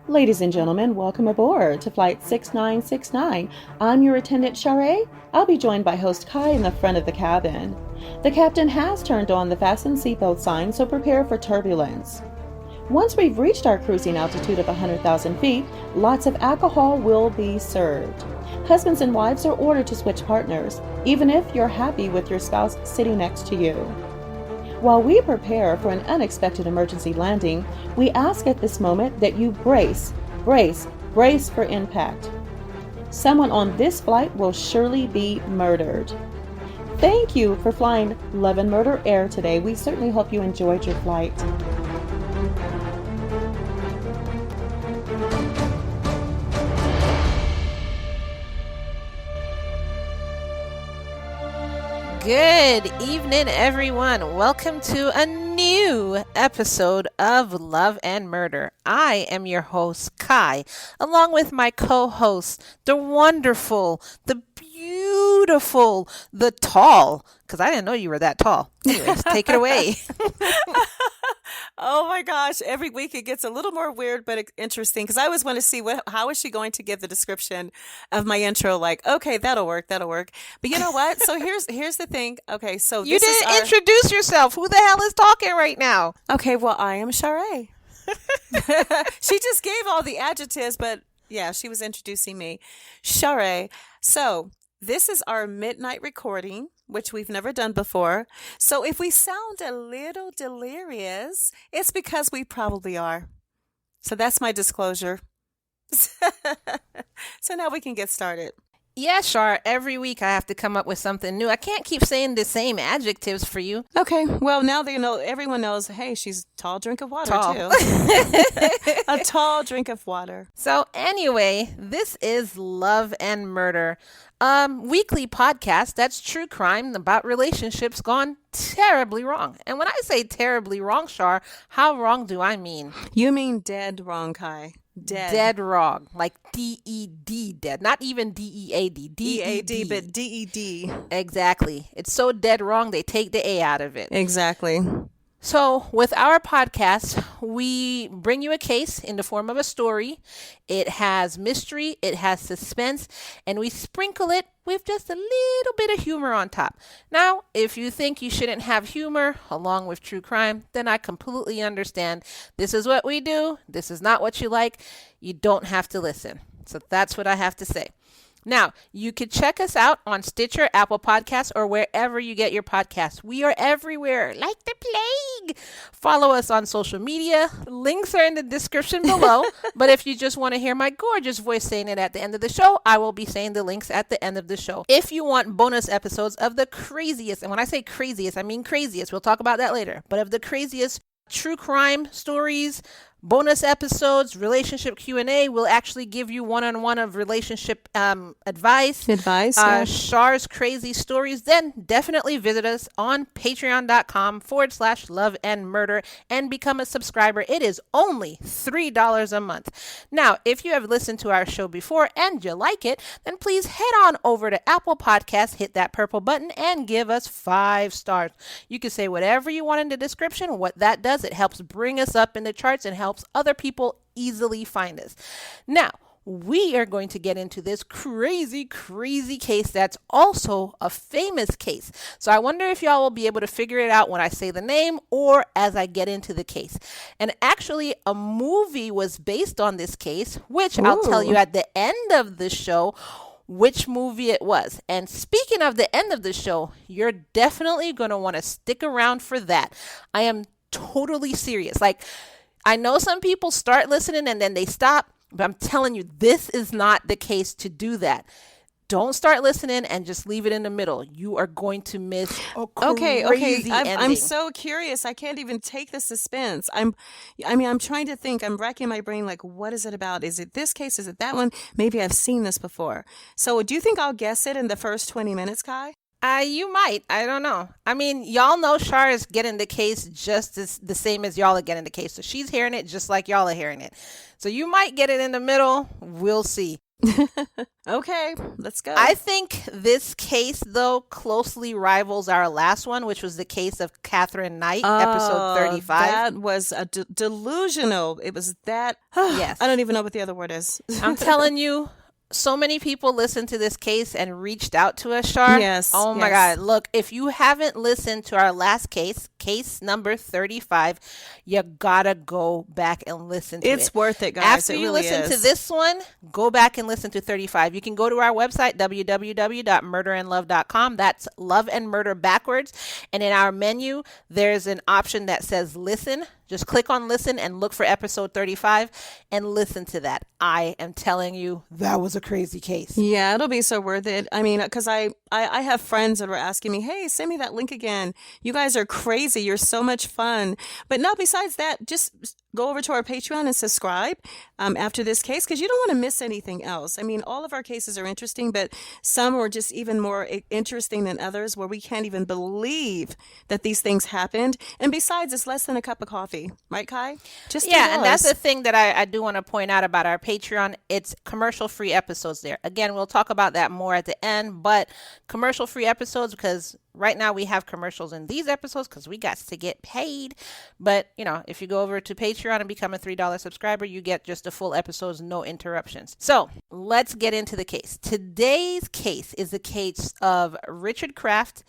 Ladies and gentlemen, welcome aboard to Flight 6969. I'm your Attendant Chare I. I'll be joined by host Ky in the front of the cabin. The captain has turned on the Fasten Seat Belt Sign, so prepare for turbulence. Once we've reached our cruising altitude of 100,000 feet, lots of alcohol will be served. Husbands and wives are ordered to switch partners, even if you're happy with your spouse sitting next to you. While we prepare for an unexpected emergency landing, we ask at this moment that you brace for impact. Someone on this flight will surely be murdered. Thank you for flying Love and Murder Air today. We certainly hope you enjoyed your flight. Good evening, everyone. Welcome to a new episode of Love and Murder. I am your host, Ky, along with my co-host, the wonderful, the beautiful, the tall, because I didn't know you were that tall. Anyways, take it away. Oh my gosh, every week it gets a little more weird but interesting because I always want to see how is she going to give the description of my intro, like, okay, that'll work. But you know what? So here's the thing. Okay, so You didn't introduce yourself. Who the hell is talking right now? Okay, well, I am Chare. She just gave all the adjectives, but yeah, she was introducing me. Chare. So this is our midnight recording, which we've never done before. So if we sound a little delirious, it's because we probably are. So that's my disclosure. So now we can get started. Yeah, Char, every week I have to come up with something new. I can't keep saying the same adjectives for you. Okay, well, now they know, everyone knows, hey, she's a tall drink of water, Tall. too. A tall drink of water. So anyway, this is Love and Murder, weekly podcast that's true crime about relationships gone terribly wrong. And when I say terribly wrong, Char, how wrong do I mean? You mean dead wrong, Ky. Dead wrong, like D-E-D, dead, not even D-E-A-D, D-A-D, but D-E-D. Exactly. It's so dead wrong, they take the A out of it. Exactly. So with our podcast, we bring you a case in the form of a story. It has mystery, it has suspense, and we sprinkle it with just a little bit of humor on top. Now, if you think you shouldn't have humor along with true crime, then I completely understand. This is what we do. This is not what you like. You don't have to listen. So that's what I have to say. Now, you can check us out on Stitcher, Apple Podcasts, or wherever you get your podcasts. We are everywhere, like the plague. Follow us on social media. Links are in the description below. But if you just want to hear my gorgeous voice saying it at the end of the show, I will be saying the links at the end of the show. If you want bonus episodes of the craziest, and when I say craziest, I mean craziest. We'll talk about that later. But of the craziest true crime stories, bonus episodes, relationship Q&A. We'll actually give you one-on-one of relationship advice. Yeah. Char's crazy stories. Then definitely visit us on patreon.com/love and murder and become a subscriber. It is only $3 a month. Now, if you have listened to our show before and you like it, then please head on over to Apple Podcasts, hit that purple button, and give us 5 stars. You can say whatever you want in the description. What that does, it helps bring us up in the charts and helps other people easily find us. Now, we are going to get into this crazy case that's also a famous case. So I wonder if y'all will be able to figure it out when I say the name or as I get into the case. And actually, a movie was based on this case, which I'll tell you at the end of the show which movie it was. And speaking of the end of the show, you're definitely going to want to stick around for that. I am totally serious. Like, I know some people start listening and then they stop, but I'm telling you, this is not the case to do that. Don't start listening and just leave it in the middle. You are going to miss a crazy ending. I'm so curious. I can't even take the suspense. I'm trying to think. I'm racking my brain like, what is it about? Is it this case? Is it that one? Maybe I've seen this before. So do you think I'll guess it in the first 20 minutes, Ky? You might. I don't know. I mean, y'all know Char is getting the case just as the same as y'all are getting the case. So she's hearing it just like y'all are hearing it. So you might get it in the middle. We'll see. Okay, let's go. I think this case, though, closely rivals our last one, which was the case of Catherine Knight, episode 35. That was a delusional. It was that. Yes. I don't even know what the other word is. I'm telling you, so many people listened to this case and reached out to us, Char. Yes. Oh my God. Look, if you haven't listened to our last case, case number 35, you gotta go back and listen to it. It's worth it, guys. After it you really listen is. to this one, go back and listen to 35. You can go to our website, www.murderandlove.com. That's love and murder backwards. And in our menu, there's an option that says listen. Just click on listen and look for episode 35 and listen to that. I am telling you, that was a crazy case. Yeah, it'll be so worth it. I mean, because I have friends that were asking me, hey, send me that link again. You guys are crazy. You're so much fun. But no, besides that, just go over to our Patreon and subscribe after this case, because you don't want to miss anything else. I mean, all of our cases are interesting, but some were just even more interesting than others where we can't even believe that these things happened. And besides, it's less than a cup of coffee. Right, Ky? Just Yeah, and that's the thing that I do want to point out about our Patreon. It's commercial-free episodes there. Again, we'll talk about that more at the end, but commercial-free episodes, because right now we have commercials in these episodes because we got to get paid. But, you know, if you go over to Patreon and become a $3 subscriber, you get just the full episodes, no interruptions. So let's get into the case. Today's case is the case of Richard Kraft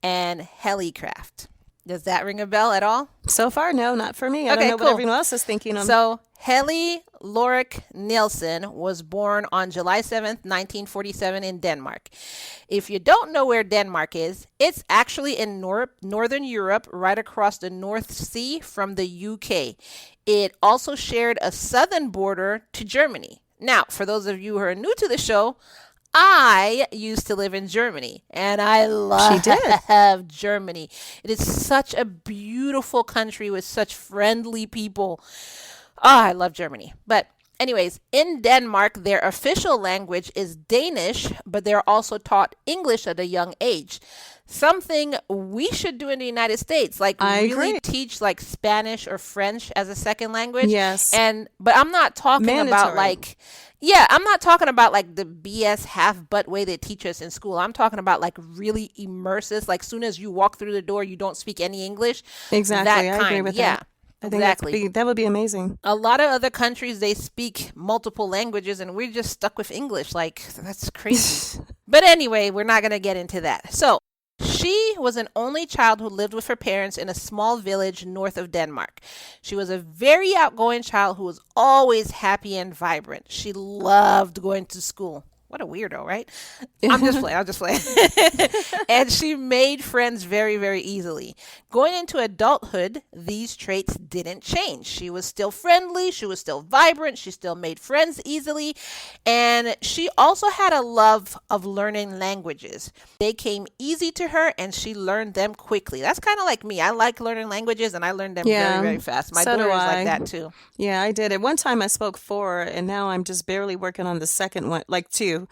and Helly Kraft. Does that ring a bell at all? So far, no, not for me. I Okay, don't know cool. what everyone else is thinking. So Helly Lorik Nielsen was born on July 7th, 1947 in Denmark. If you don't know where Denmark is, it's actually in Northern Europe, right across the North Sea from the UK. It also shared a southern border to Germany. Now, for those of you who are new to the show, I used to live in Germany, and I love Germany. It is such a beautiful country with such friendly people. Oh, I love Germany. But anyways, in Denmark, their official language is Danish, but they're also taught English at a young age. Something we should do in the United States, like really teach like Spanish or French as a second language. Yes. But I'm not talking about like, I'm not talking about like the BS half-butt way they teach us in school. I'm talking about like really immersive, like soon as you walk through the door, you don't speak any English. Exactly. I agree with that. I think exactly. That would be amazing. A lot of other countries, they speak multiple languages and we're just stuck with English. Like, that's crazy. But anyway, we're not going to get into that. So she was an only child who lived with her parents in a small village north of Denmark. She was a very outgoing child who was always happy and vibrant. She loved going to school. What a weirdo, right? I'm just playing. And she made friends very, very easily. Going into adulthood, these traits didn't change. She was still friendly. She was still vibrant. She still made friends easily. And she also had a love of learning languages. They came easy to her and she learned them quickly. That's kind of like me. I like learning languages and I learned them very, very fast. My daughter is like that too. Yeah, I did. At one time I spoke 4 and now I'm just barely working on the second one, like 2.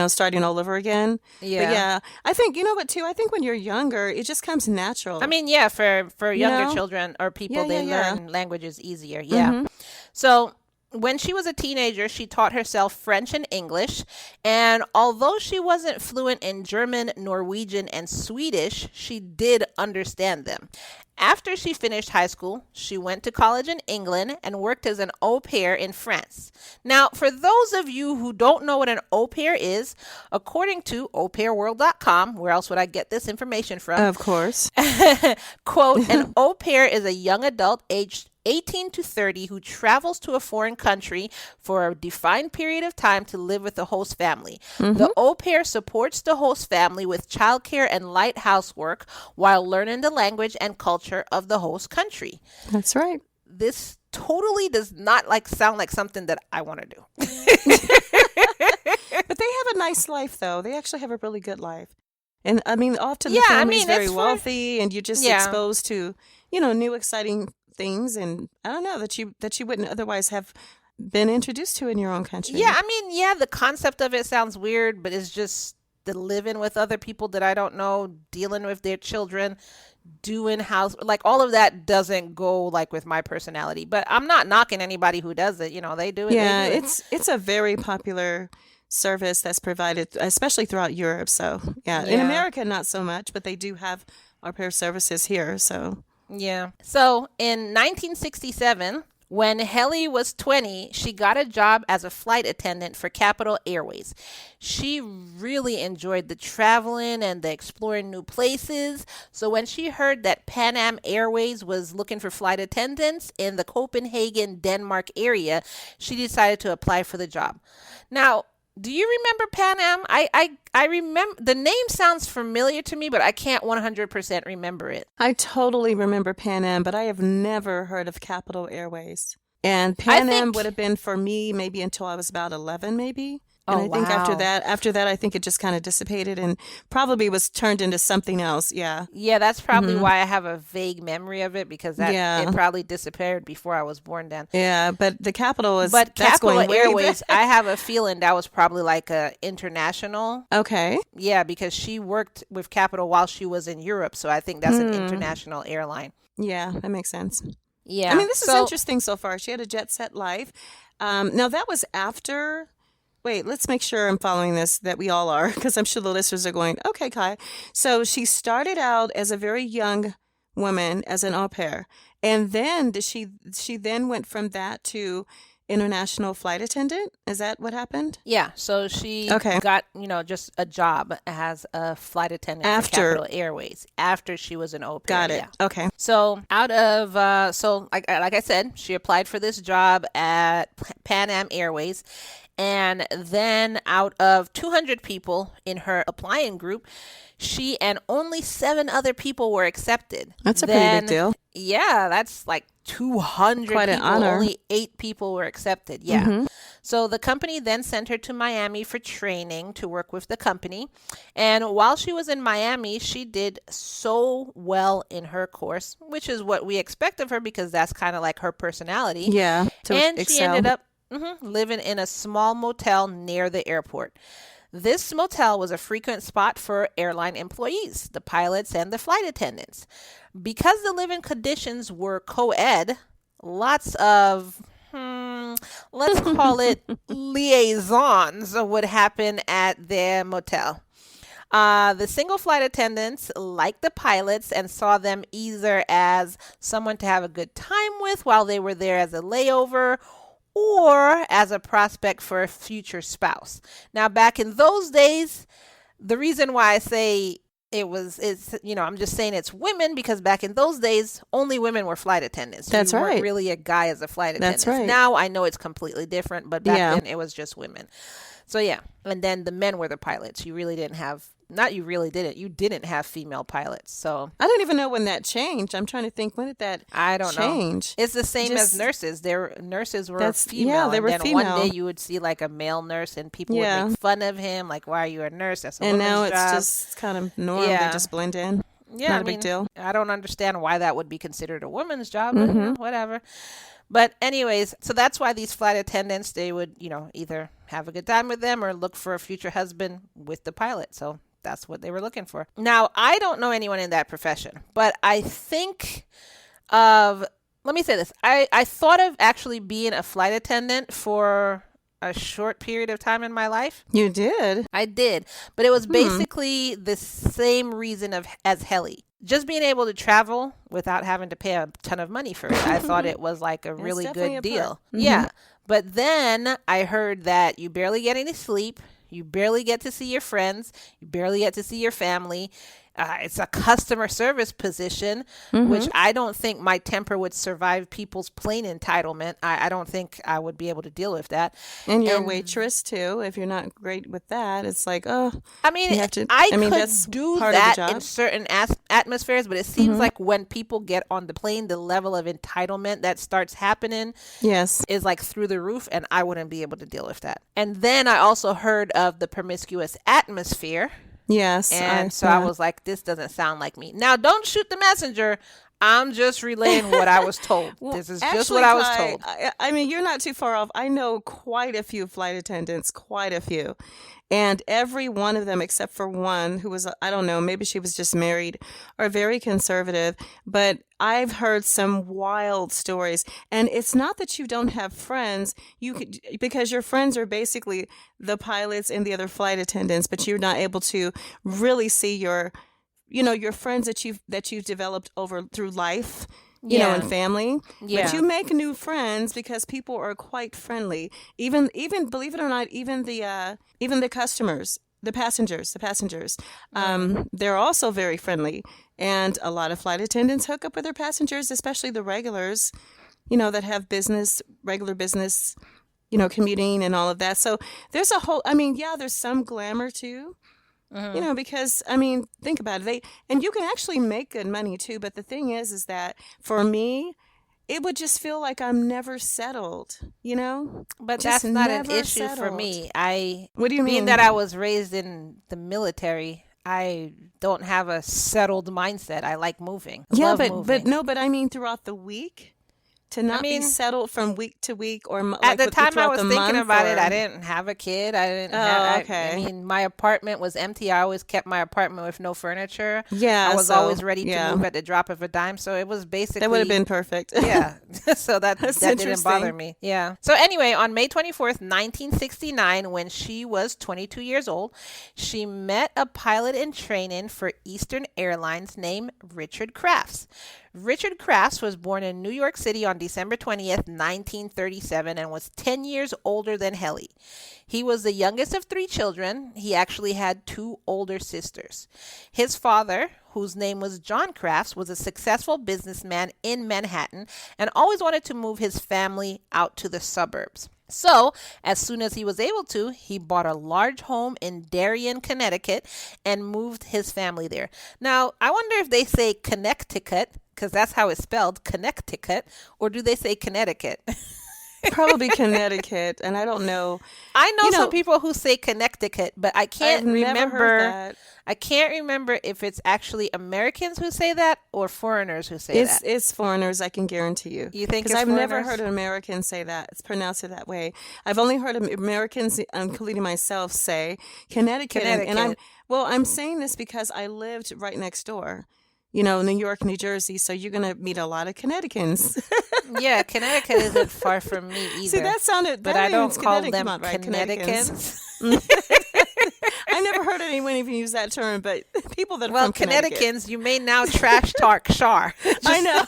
Starting all over again. Yeah. But yeah, I think, you know what, too? I think when you're younger, it just comes natural. I mean, yeah, for younger children or people, they learn languages easier. Yeah. Mm-hmm. So when she was a teenager, she taught herself French and English. And although she wasn't fluent in German, Norwegian, and Swedish, she did understand them. After she finished high school, she went to college in England and worked as an au pair in France. Now, for those of you who don't know what an au pair is, according to aupairworld.com, where else would I get this information from? Of course. Quote, an au pair is a young adult aged 18 to 30 who travels to a foreign country for a defined period of time to live with the host family. Mm-hmm. The au pair supports the host family with childcare and light housework while learning the language and culture of the host country. That's right. This totally does not sound like something that I want to do. But they have a nice life, though. They actually have a really good life. And I mean, often the family's very wealthy and you're just exposed to, new exciting things, and I don't know, that you wouldn't otherwise have been introduced to in your own country. Yeah, I mean, the concept of it sounds weird, but it's just the living with other people that I don't know, dealing with their children, doing house, like all of that doesn't go like with my personality. But I'm not knocking anybody who does it. They do it. Yeah, it's a very popular service that's provided, especially throughout Europe. So, yeah, in Yeah. America, not so much, but they do have au pair services here. So, Yeah. So in 1967, when Helly was 20, she got a job as a flight attendant for Capital Airways. She really enjoyed the traveling and the exploring new places. So when she heard that Pan Am Airways was looking for flight attendants in the Copenhagen, Denmark area, she decided to apply for the job. Now, do you remember Pan Am? I remember the name sounds familiar to me, but I can't 100% remember it. I totally remember Pan Am, but I have never heard of Capital Airways. And Pan Am would have been for me maybe until I was about 11, maybe. And I think after that, I think it just kind of dissipated and probably was turned into something else. Yeah. Yeah, that's probably why I have a vague memory of it, because it probably disappeared before I was born then. Yeah, but the Capital is But that's Capital going way Airways, back. I have a feeling that was probably like a international. Okay. Yeah, because she worked with Capital while she was in Europe, so I think that's an international airline. Yeah, that makes sense. Yeah. I mean, this is interesting so far. She had a jet set life. Now, that was after... Wait, let's make sure I'm following this, that we all are, because I'm sure the listeners are going, okay, Ky. So she started out as a very young woman as an au pair. And then she then went from that to international flight attendant? Is that what happened? Yeah, so she got, just a job as a flight attendant for Capital Airways after she was an au pair. Got it. Yeah. Okay. So like I said, she applied for this job at Pan Am Airways. And then out of 200 people in her applying group, she and only 7 other people were accepted. That's a pretty big deal. Yeah, that's like 200 Quite people. an honor. Only 8 people were accepted. Yeah. So the company then sent her to Miami for training to work with the company. And while she was in Miami, she did so well in her course, which is what we expect of her because that's kind of like her personality. Yeah. And excel. she ended up living in a small motel near the airport. This motel was a frequent spot for airline employees, the pilots and the flight attendants. Because the living conditions were co-ed, lots of, let's call it liaisons would happen at their motel. The single flight attendants liked the pilots and saw them either as someone to have a good time with while they were there as a layover or as a prospect for a future spouse. Now, back in those days, the reason why I say I'm just saying it's women because back in those days, only women were flight attendants. That's you right. weren't really a guy as a flight attendant. That's right. Now I know it's completely different, but back then it was just women. So yeah, and then the men were the pilots. You didn't have female pilots. So I don't even know when that changed. I'm trying to think, when did that I don't change? know. It's the same as nurses. Nurses were female. Yeah, they were and then female. one day you would see like a male nurse and people would make fun of him. Like, why are you a nurse? That's a and woman's now it's job. just kind of normal. They just blend in. Yeah, Not a big deal. I don't understand why that would be considered a woman's job, but whatever. But anyways, so that's why these flight attendants, they would, either have a good time with them or look for a future husband with the pilot. So that's what they were looking for. Now, I don't know anyone in that profession, but I think let me say this. I thought of actually being a flight attendant for a short period of time in my life. You did? I did. But it was basically the same reason as Helly. Just being able to travel without having to pay a ton of money for it. I thought it was like a really good deal. Yeah. But then I heard that you barely get any sleep. You barely get to see your friends. You barely get to see your family. It's a customer service position, which I don't think my temper would survive people's plane entitlement. I don't think I would be able to deal with that. And you're a waitress too. If you're not great with that, it's like, I could do that in certain atmospheres, but it seems like when people get on the plane, the level of entitlement that starts happening is like through the roof, and I wouldn't be able to deal with that. And then I also heard of the promiscuous atmosphere. Yes. And I was like, this doesn't sound like me. Now, don't shoot the messenger. I'm just relaying what I was told. This is just what I was told. I mean, you're not too far off. I know quite a few flight attendants, quite a few. And every one of them, except for one who was, I don't know, maybe she was just married, are very conservative. But I've heard some wild stories. And it's not that you don't have friends, because your friends are basically the pilots and the other flight attendants, but you're not able to really see your friends that you've developed through life. And family. Yeah. But you make new friends because people are quite friendly. Even believe it or not, even the customers, the passengers, they're also very friendly. And a lot of flight attendants hook up with their passengers, especially the regulars, that have regular business, commuting and all of that. So there's there's some glamour too. Because think about it. And you can actually make good money too. But the thing is that for me, it would just feel like I'm never settled. But just that's not an issue settled. for me. What do you mean? Being that I was raised in the military, I don't have a settled mindset. I like moving. But I mean throughout the week. To not be settled from week to week, or at the time I was thinking about it, I didn't have a kid. Okay. My apartment was empty. I always kept my apartment with no furniture. Yeah, I was always ready to move at the drop of a dime. So it was basically that would have been perfect. Yeah, so that didn't bother me. Yeah. So anyway, on May 24th, 1969, when she was 22 years old, she met a pilot in training for Eastern Airlines named Richard Crafts. Richard Crafts was born in New York City on December 20th, 1937, and was 10 years older than Helly. He was the youngest of 3 children. He actually had 2 older sisters. His father, whose name was John Crafts, was a successful businessman in Manhattan and always wanted to move his family out to the suburbs. So, as soon as he was able to, he bought a large home in Darien, Connecticut, and moved his family there. Now, I wonder if they say Connecticut, because that's how it's spelled, Connecticut, or do they say Connecticut? Probably Connecticut, and I don't know. I know some people who say Connecticut, but I can't remember. Never heard that. I can't remember if it's actually Americans who say that or foreigners who say that. It's foreigners, I can guarantee you. You think it's Because I've foreigners? never heard an American say that. It's pronounced it that way. I've only heard Americans, including myself, say Connecticut. And I'm saying this because I lived right next door. New York, New Jersey, so you're going to meet a lot of Connecticutans. Yeah, Connecticut isn't far from me either. See, that sounded... But I don't call them right? Connecticans. I never heard anyone even use that term, but people that are from Connecticutans, you may now trash talk Char. I know.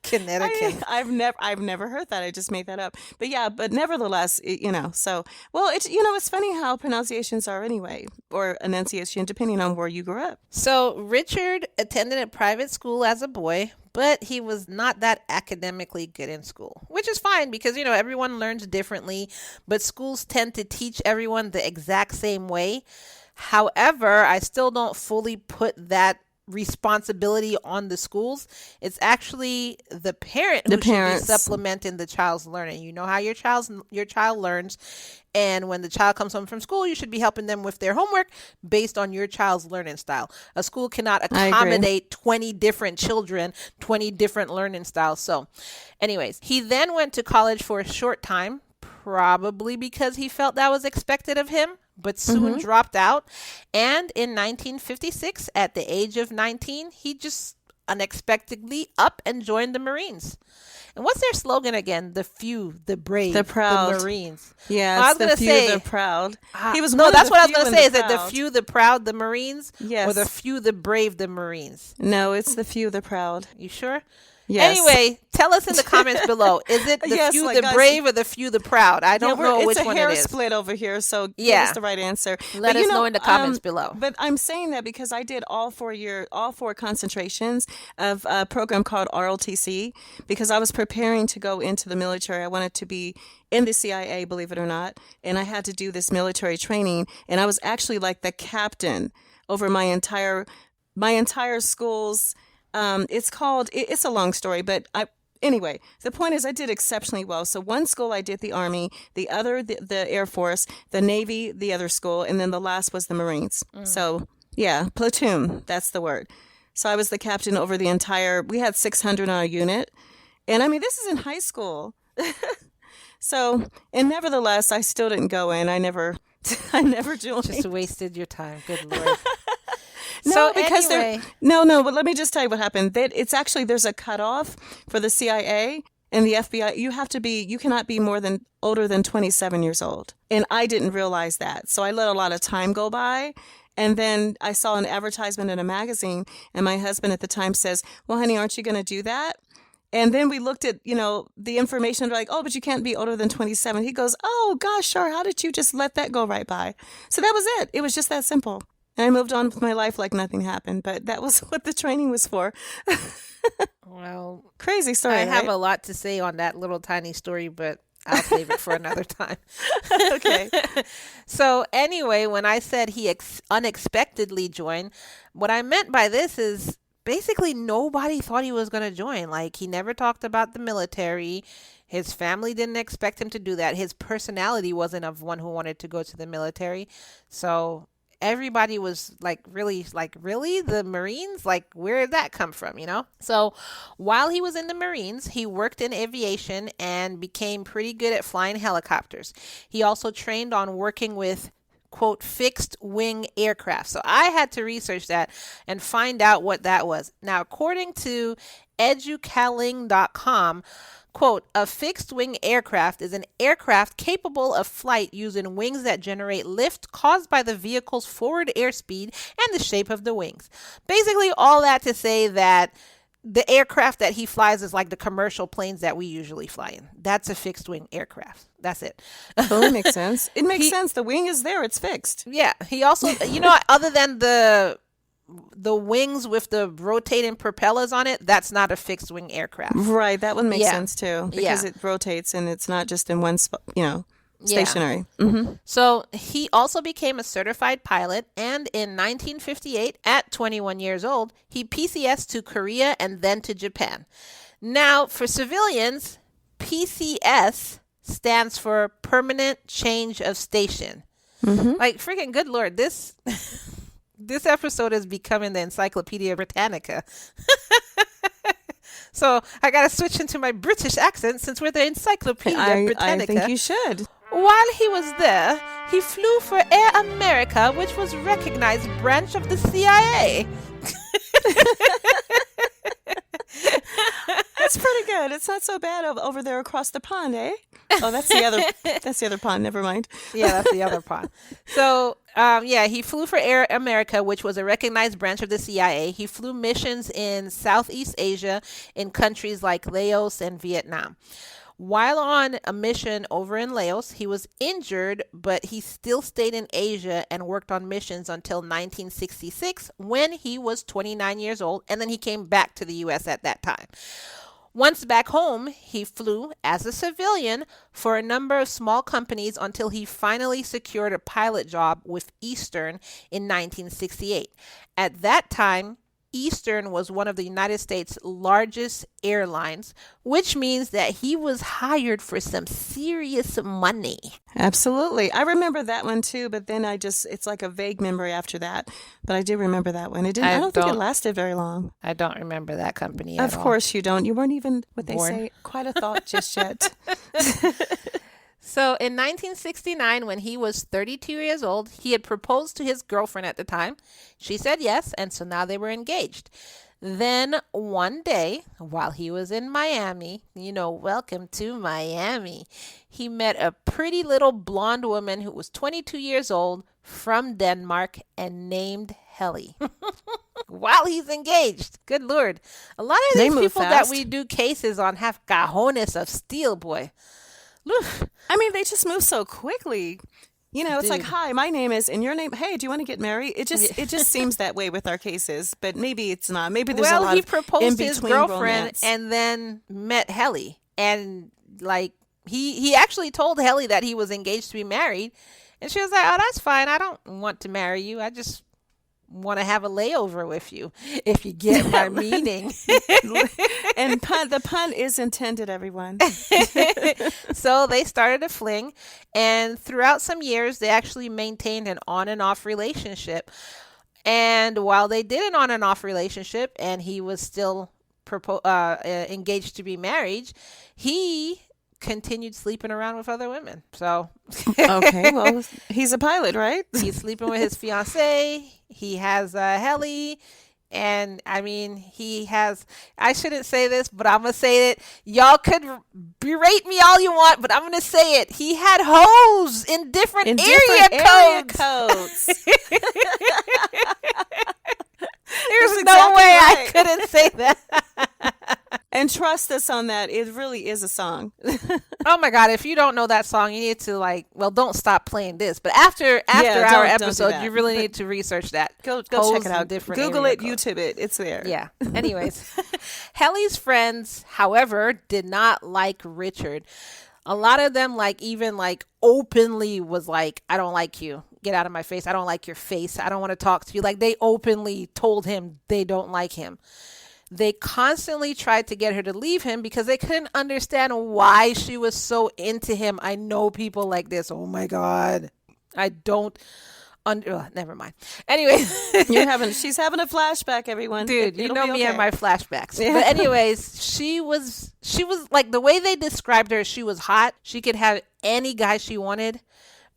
Connecticut. I've never heard that. I just made that up. But nevertheless, it's funny how pronunciations are anyway, or enunciation, depending on where you grew up. So Richard attended a private school as a boy, but he was not that academically good in school, which is fine because, everyone learns differently, but schools tend to teach everyone the exact same way. However, I still don't fully put that responsibility on the schools. It's actually the parent who should be supplementing the child's learning. You know how your child learns, and when the child comes home from school, you should be helping them with their homework based on your child's learning style. A school cannot accommodate 20 different children, 20 different learning styles. So anyways, he then went to college for a short time, probably because he felt that was expected of him, but soon dropped out. And in 1956, at the age of 19, he just unexpectedly up and joined the Marines. And what's their slogan again? The few, the brave, the proud, the Marines. Yeah, it's the few, the proud. He was that's what I was going to say. Is it the few, the proud, the Marines? Yes. Or the few, the brave, the Marines? No, it's the few, the proud. You sure? Yes. Anyway, tell us in the comments below. Is it the few, the brave, or the few, the proud? I don't know which one it is. It's a hair split over here, so give us the right answer. Let us know in the comments below. But I'm saying that because I did all 4 concentrations of a program called ROTC, because I was preparing to go into the military. I wanted to be in the CIA, believe it or not, and I had to do this military training, and I was actually like the captain over my entire school's. It's a long story, but anyway, the point is I did exceptionally well. So one school I did the Army, the other the Air Force, the Navy, the other school, and then the last was the Marines. So yeah, platoon, that's the word. So I was the captain over the entire, we had 600 on our unit. And I mean, this is in high school. So, and nevertheless, I still didn't go in. I never joined. Just wasted your time. Good Lord. No, So because anyway, no, but let me just tell you what happened. It's actually, there's a cutoff for the CIA and the FBI. You cannot be older than 27 years old. And I didn't realize that. So I let a lot of time go by. And then I saw an advertisement in a magazine, and my husband at the time says, well, honey, aren't you going to do that? And then we looked at, the information, like, oh, but you can't be older than 27. He goes, oh, gosh, Char, how did you just let that go right by? So that was it. It was just that simple. And I moved on with my life like nothing happened. But that was what the training was for. well, Crazy story, I have right? a lot to say on that little tiny story, but I'll save it for another time. Okay. So anyway, when I said he unexpectedly joined, what I meant by this is basically nobody thought he was going to join. Like, he never talked about the military. His family didn't expect him to do that. His personality wasn't of one who wanted to go to the military. So everybody was really, the Marines? Like, where did that come from, So while he was in the Marines, he worked in aviation and became pretty good at flying helicopters. He also trained on working with, quote, fixed wing aircraft. So I had to research that and find out what that was. Now, according to educaling.com, quote, a fixed wing aircraft is an aircraft capable of flight using wings that generate lift caused by the vehicle's forward airspeed and the shape of the wings. Basically, all that to say that the aircraft that he flies is like the commercial planes that we usually fly in. That's a fixed wing aircraft. That's it. Well, that makes sense. It makes sense. The wing is there. It's fixed. Yeah. He also, other than the wings with the rotating propellers on it, that's not a fixed wing aircraft. Right. That one makes Yeah. sense too, because Yeah. it rotates and it's not just in one spot, Yeah. stationary. Mm-hmm. So he also became a certified pilot, and in 1958, at 21 years old, he PCS to Korea and then to Japan. Now, for civilians, PCS stands for Permanent Change of Station. Mm-hmm. Like, freaking good Lord, this this episode is becoming the Encyclopedia Britannica. So I got to switch into my British accent since we're the Encyclopedia Britannica. I think you should. While he was there, he flew for Air America, which was a recognized branch of the CIA. That's pretty good. It's not so bad over there across the pond, eh? Oh, that's the other pond. Never mind. Yeah, that's the other part. So, he flew for Air America, which was a recognized branch of the CIA. He flew missions in Southeast Asia in countries like Laos and Vietnam. While on a mission over in Laos, he was injured, but he still stayed in Asia and worked on missions until 1966 when he was 29 years old, and then he came back to the U.S. at that time. Once back home, he flew as a civilian for a number of small companies until he finally secured a pilot job with Eastern in 1968. At that time, Eastern was one of the United States' largest airlines, which means that he was hired for some serious money. Absolutely. I remember that one too, but then it's like a vague memory after that. But I do remember that one. I don't think it lasted very long. I don't remember that company at all. Of course you don't. You weren't even, what they Born. say, quite a thought just yet. So in 1969, when he was 32 years old, he had proposed to his girlfriend at the time. She said yes, and so now they were engaged. Then one day, while he was in Miami, welcome to Miami, he met a pretty little blonde woman who was 22 years old from Denmark and named Helly. While he's engaged. Good Lord. A lot of these people that we do cases on have cajones of steel, boy. Oof. I mean, they just move so quickly. It's like, hi, my name is, and your name, hey, do you want to get married? It just seems that way with our cases, but maybe it's not. Maybe there's a lot of he proposed to his girlfriend romance. And then met Helly. And, he actually told Helly that he was engaged to be married. And she was like, oh, that's fine. I don't want to marry you. I just want to have a layover with you, if you get my meaning. And the pun is intended, everyone. So they started a fling, and throughout some years, they actually maintained an on and off relationship. And while they did an on and off relationship and he was still engaged to be married, he continued sleeping around with other women. So Okay, well, he's a pilot, right? he's sleeping with his fiancée. He has Helly. And I mean, he has, I shouldn't say this, but I'm going to say it. Y'all could berate me all you want, but I'm going to say it. He had hoes in different area codes. There's no way I couldn't say that. And trust us on that. It really is a song. Oh my God. If you don't know that song, you need to don't stop playing this. But after our episode, you really need to research that. Go check it out. Google it, YouTube it. It's there. Yeah. Anyways, Helly's friends, however, did not like Richard. A lot of them even openly was like, I don't like you. Get out of my face. I don't like your face. I don't want to talk to you. Like they openly told him they don't like him. They constantly tried to get her to leave him because they couldn't understand why she was so into him. I know people like this. Oh my God. I don't never mind. Anyway, she's having a flashback, everyone. Dude, you know me and my flashbacks. Yeah. But anyways, she was like, the way they described her, she was hot. She could have any guy she wanted.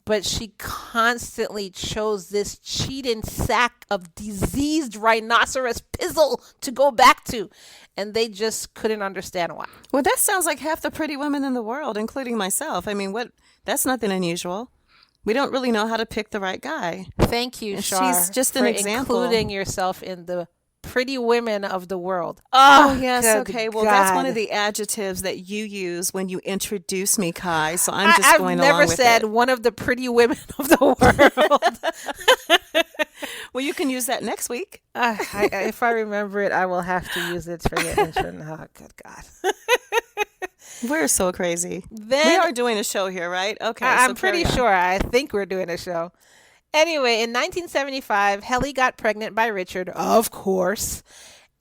But she constantly chose this cheating sack of diseased rhinoceros pizzle to go back to. And they just couldn't understand why. Well, that sounds like half the pretty women in the world, including myself. I mean, that's nothing unusual. We don't really know how to pick the right guy. Thank you, Char, she's just an example. Including yourself in the pretty women of the world. Oh, yes. Okay. Well, that's one of the adjectives that you use when you introduce me, Ky. So I'm just going along with it. I've never said one of the pretty women of the world. Well, you can use that next week. If I remember it, I will have to use it for your intro. Oh, good God. We're so crazy. We are doing a show here, right? Okay. I'm pretty sure. I think we're doing a show. Anyway, in 1975, Helly got pregnant by Richard, of course.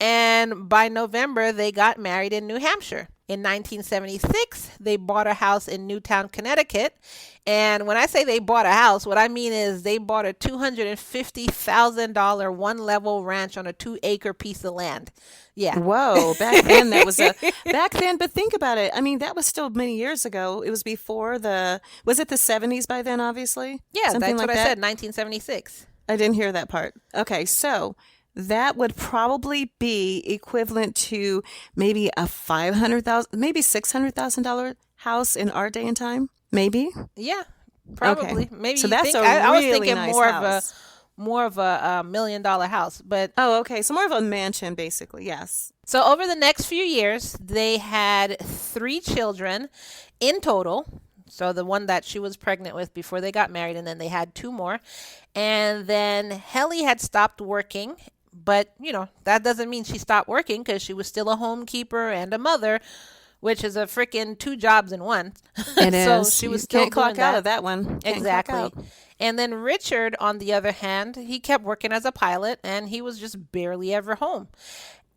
And by November, they got married in New Hampshire. In 1976, they bought a house in Newtown, Connecticut. And when I say they bought a house, what I mean is they bought a $250,000 one-level ranch on a 2-acre piece of land. Yeah. Whoa. Back then, back then, but think about it. I mean, that was still many years ago. It was before was it the 70s by then, obviously? Yeah, that's what I said, 1976. I didn't hear that part. Okay, so that would probably be equivalent to maybe a $500,000, maybe $600,000 house in our day and time. Maybe. Yeah, probably. Okay. Maybe. So that's I was thinking nice more of a $1 million house, but okay, so more of a mansion, basically. Yes. So over the next few years, they had 3 children in total. So the one that she was pregnant with before they got married, and then they had 2 more, and then Helly had stopped working. But, that doesn't mean she stopped working because she was still a homekeeper and a mother, which is a freaking 2 jobs in one. It so is. She was you still can't clock doing out that. of that one. Exactly. And then Richard, on the other hand, he kept working as a pilot and he was just barely ever home.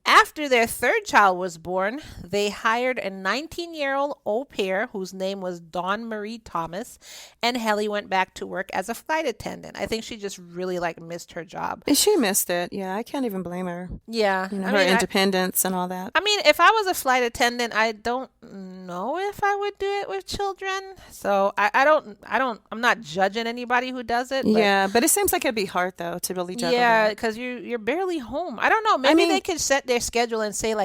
After their 3rd child was born, they hired a 19-year-old au pair whose name was Dawn Marie Thomas, and Helly went back to work as a flight attendant. I think she just really missed her job. And she missed it. Yeah, I can't even blame her. Yeah. Her independence and all that. I mean, if I was a flight attendant, I don't know if I would do it with children. So I'm not judging anybody who does it. But but it seems like it'd be hard though to really juggle. Yeah, because you're barely home. I don't know. Maybe they could set their schedule and say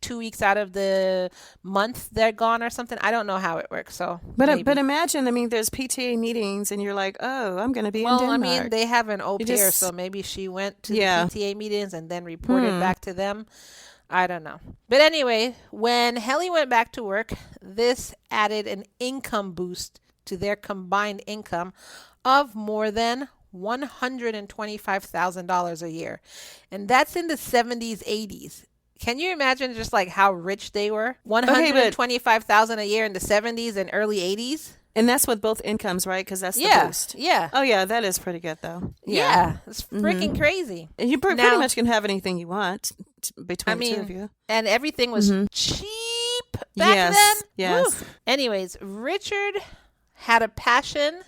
2 weeks out of the month they're gone or something. I don't know how it works. So, but imagine, there's PTA meetings and you're like, oh, I'm going to be in Denmark. They have an au pair, so maybe she went to the PTA meetings and then reported back to them. I don't know. But anyway, when Helly went back to work, this added an income boost to their combined income of more than $125,000 a year. And that's in the 70s, 80s. Can you imagine just how rich they were? $125,000 a year in the 70s and early 80s? And that's with both incomes, right? Because that's the boost. Yeah. Oh, yeah, that is pretty good, though. Yeah. It's freaking crazy. And you pretty much can have anything you want between the 2 of you. And everything was cheap back then. Yes. Woo. Anyways, Richard had a passion.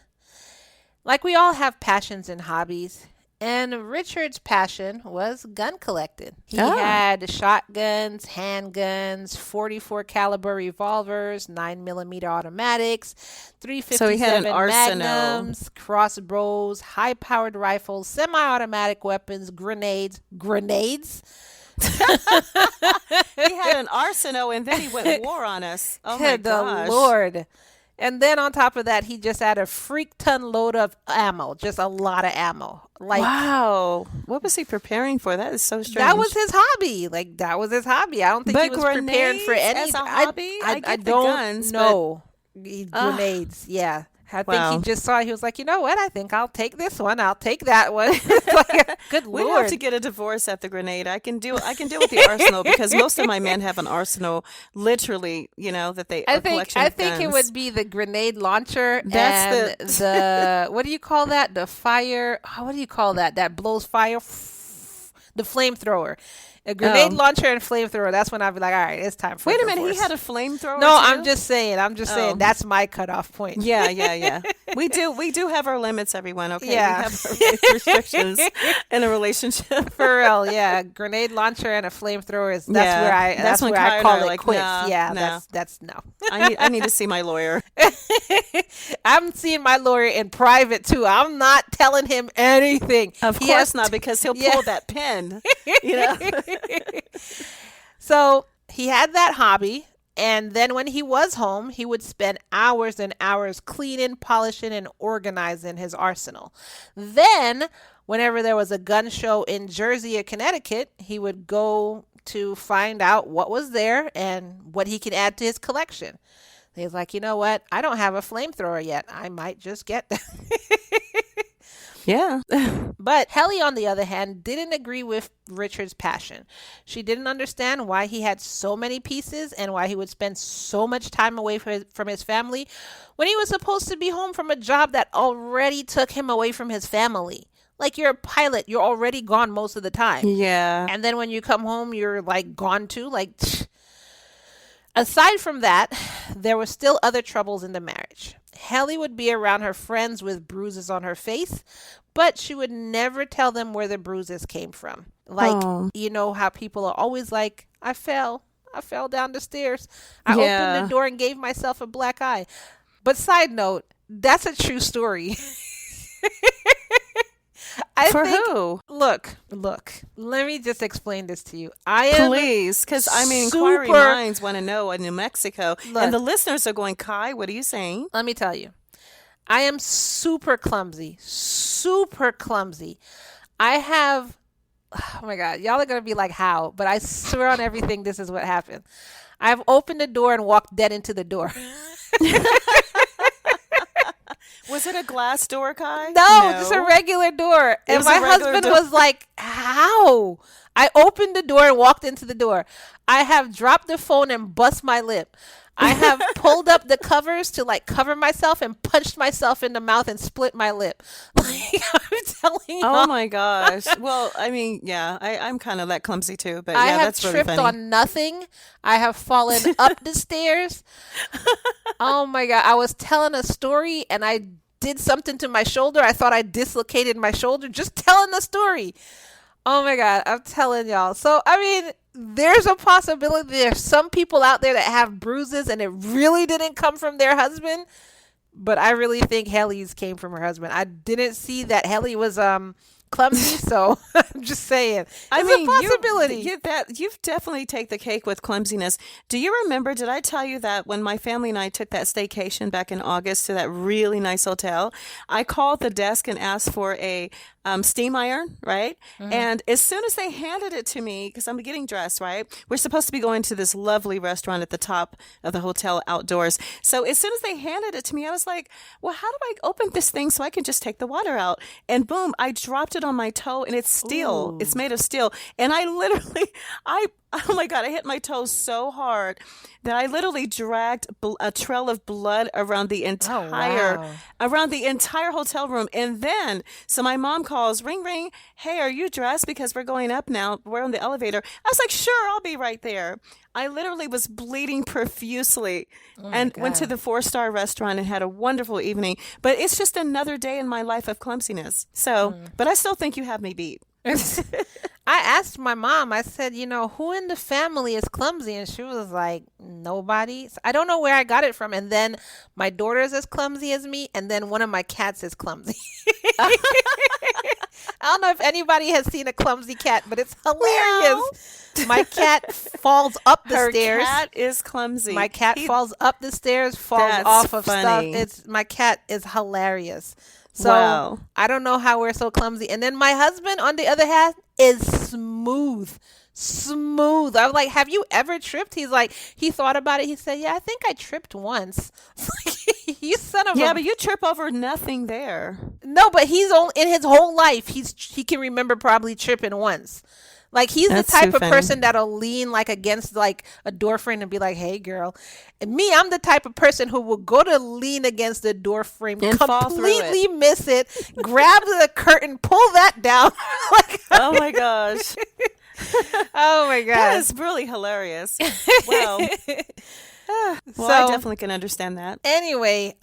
We all have passions and hobbies. And Richard's passion was gun collecting. He had shotguns, handguns, 44 caliber revolvers, 9mm automatics, 357 So he had an arsenal. magnums, crossbows, high-powered rifles, semi-automatic weapons, grenades. Grenades? He had an arsenal, and then he went war on us. Oh my Good gosh. Lord. And then on top of that, he just had a freak ton load of ammo, just a lot of ammo. Like, wow. What was he preparing for? That is so strange. that was his hobby. Like, that was his hobby. I don't think But he was prepared for grenades any. as a hobby? I get the don't guns, know. Grenades, yeah. I think Wow. he just saw. He was like, you know what? I think I'll take this one. I'll take that one. It's like, good We'd Lord. have to get a divorce at the grenade. I can deal with the arsenal because most of my men have an arsenal, literally. You know that they. I think it would be the grenade launcher. That's and the what do you call that? The fire. What do you call that? That blows fire. The flamethrower. A grenade launcher and flamethrower. That's when I'd be like, all right, it's time for. Wait a divorce. minute, he had a flamethrower. No, too? I'm just saying. That's my cutoff point. Yeah. We do have our limits, everyone. Okay, Yeah. we have our restrictions in a relationship. For real, yeah. Grenade launcher and a flamethrower is Yeah, that's when where Ky I and call I are it like, quits. nah, Yeah, no. that's no. I need to see my lawyer. I'm seeing my lawyer in private too. I'm not telling him anything. Of He course has not, because he'll Yeah. pull that pin. You know. So he had that hobby. And then when he was home, he would spend hours and hours cleaning, polishing, and organizing his arsenal. Then, whenever there was a gun show in Jersey or Connecticut, he would go to find out what was there and what he could add to his collection. He's like, you know what? I don't have a flamethrower yet. I might just get that. Yeah. But Helly, on the other hand, didn't agree with Richard's passion. She didn't understand why he had so many pieces and why he would spend so much time away from his family when he was supposed to be home from a job that already took him away from his family. Like, you're a pilot, you're already gone most of the time. Yeah. And then when you come home, you're like gone too. Like, aside from that, there were still other troubles in the marriage. Helly would be around her friends with bruises on her face, but she would never tell them where the bruises came from. Like, you know how people are always like, I fell down the stairs. I opened the door and gave myself a black eye. But side note, that's a true story. Who? Look. Let me just explain this to you. Please, because inquiring minds want to know in New Mexico, Look. and the listeners are going, Ky, what are you saying? Let me tell you. I am super clumsy. I have, oh my God, y'all are going to be like, how? But I swear on everything, this is what happened. I've opened the door and walked dead into the door. Was it a glass door, Ky? No, just a regular door. And was my a regular husband door. was like, how? I opened the door and walked into the door. I have dropped the phone and bust my lip. I have pulled up the covers to like cover myself and punched myself in the mouth and split my lip. Like, I'm telling you. Oh my gosh. Well, I mean, yeah, I'm kind of that clumsy too, but I yeah, have that's really tripped funny. on nothing. I have fallen up the stairs. Oh my God. I was telling a story and I did something to my shoulder. I thought I dislocated my shoulder just telling the story. Oh my God. I'm telling y'all. So, I mean, there's a possibility there's some people out there that have bruises and it really didn't come from their husband. But I really think Helly's came from her husband. I didn't see that Helly was clumsy, so I'm just saying. It's a possibility. You've definitely take the cake with clumsiness. Do you remember, did I tell you that when my family and I took that staycation back in August to that really nice hotel, I called the desk and asked for a steam iron, right? Mm-hmm. And as soon as they handed it to me, because I'm getting dressed, right? We're supposed to be going to this lovely restaurant at the top of the hotel outdoors. So as soon as they handed it to me, I was like, well, how do I open this thing so I can just take the water out? And boom, I dropped it on my toe and it's steel. Ooh. It's made of steel. And I literally, oh my God, I hit my toe so hard that I literally dragged a trail of blood around the entire hotel room. And then, so my mom called calls, ring, ring. Hey, are you dressed? Because we're going up now. We're on the elevator. I was like, sure, I'll be right there. I literally was bleeding profusely and went to the 4-star restaurant and had a wonderful evening. But it's just another day in my life of clumsiness. So, but I still think you have me beat. I asked my mom, I said, who in the family is clumsy? And she was like, nobody. So I don't know where I got it from. And then my daughter is as clumsy as me. And then one of my cats is clumsy. I don't know if anybody has seen a clumsy cat, but it's hilarious. My cat falls up the stairs. Her cat is clumsy. My cat falls up the stairs, falls off of stuff. My cat is hilarious. So wow. I don't know how we're so clumsy. And then my husband, on the other hand, is smooth. I was like, have you ever tripped? He's like, he thought about it. He said, yeah, I think I tripped once. You son of a... Yeah, but you trip over nothing there. No, but he's in his whole life, he can remember probably tripping once. Like, he's the type of person that'll lean like against like a door frame and be like, hey, girl. And me, I'm the type of person who will go to lean against the door frame, and completely miss it, grab the curtain, pull that down. Oh, my gosh. Oh, my gosh. That is really hilarious. Wow. I definitely can understand that. Anyway,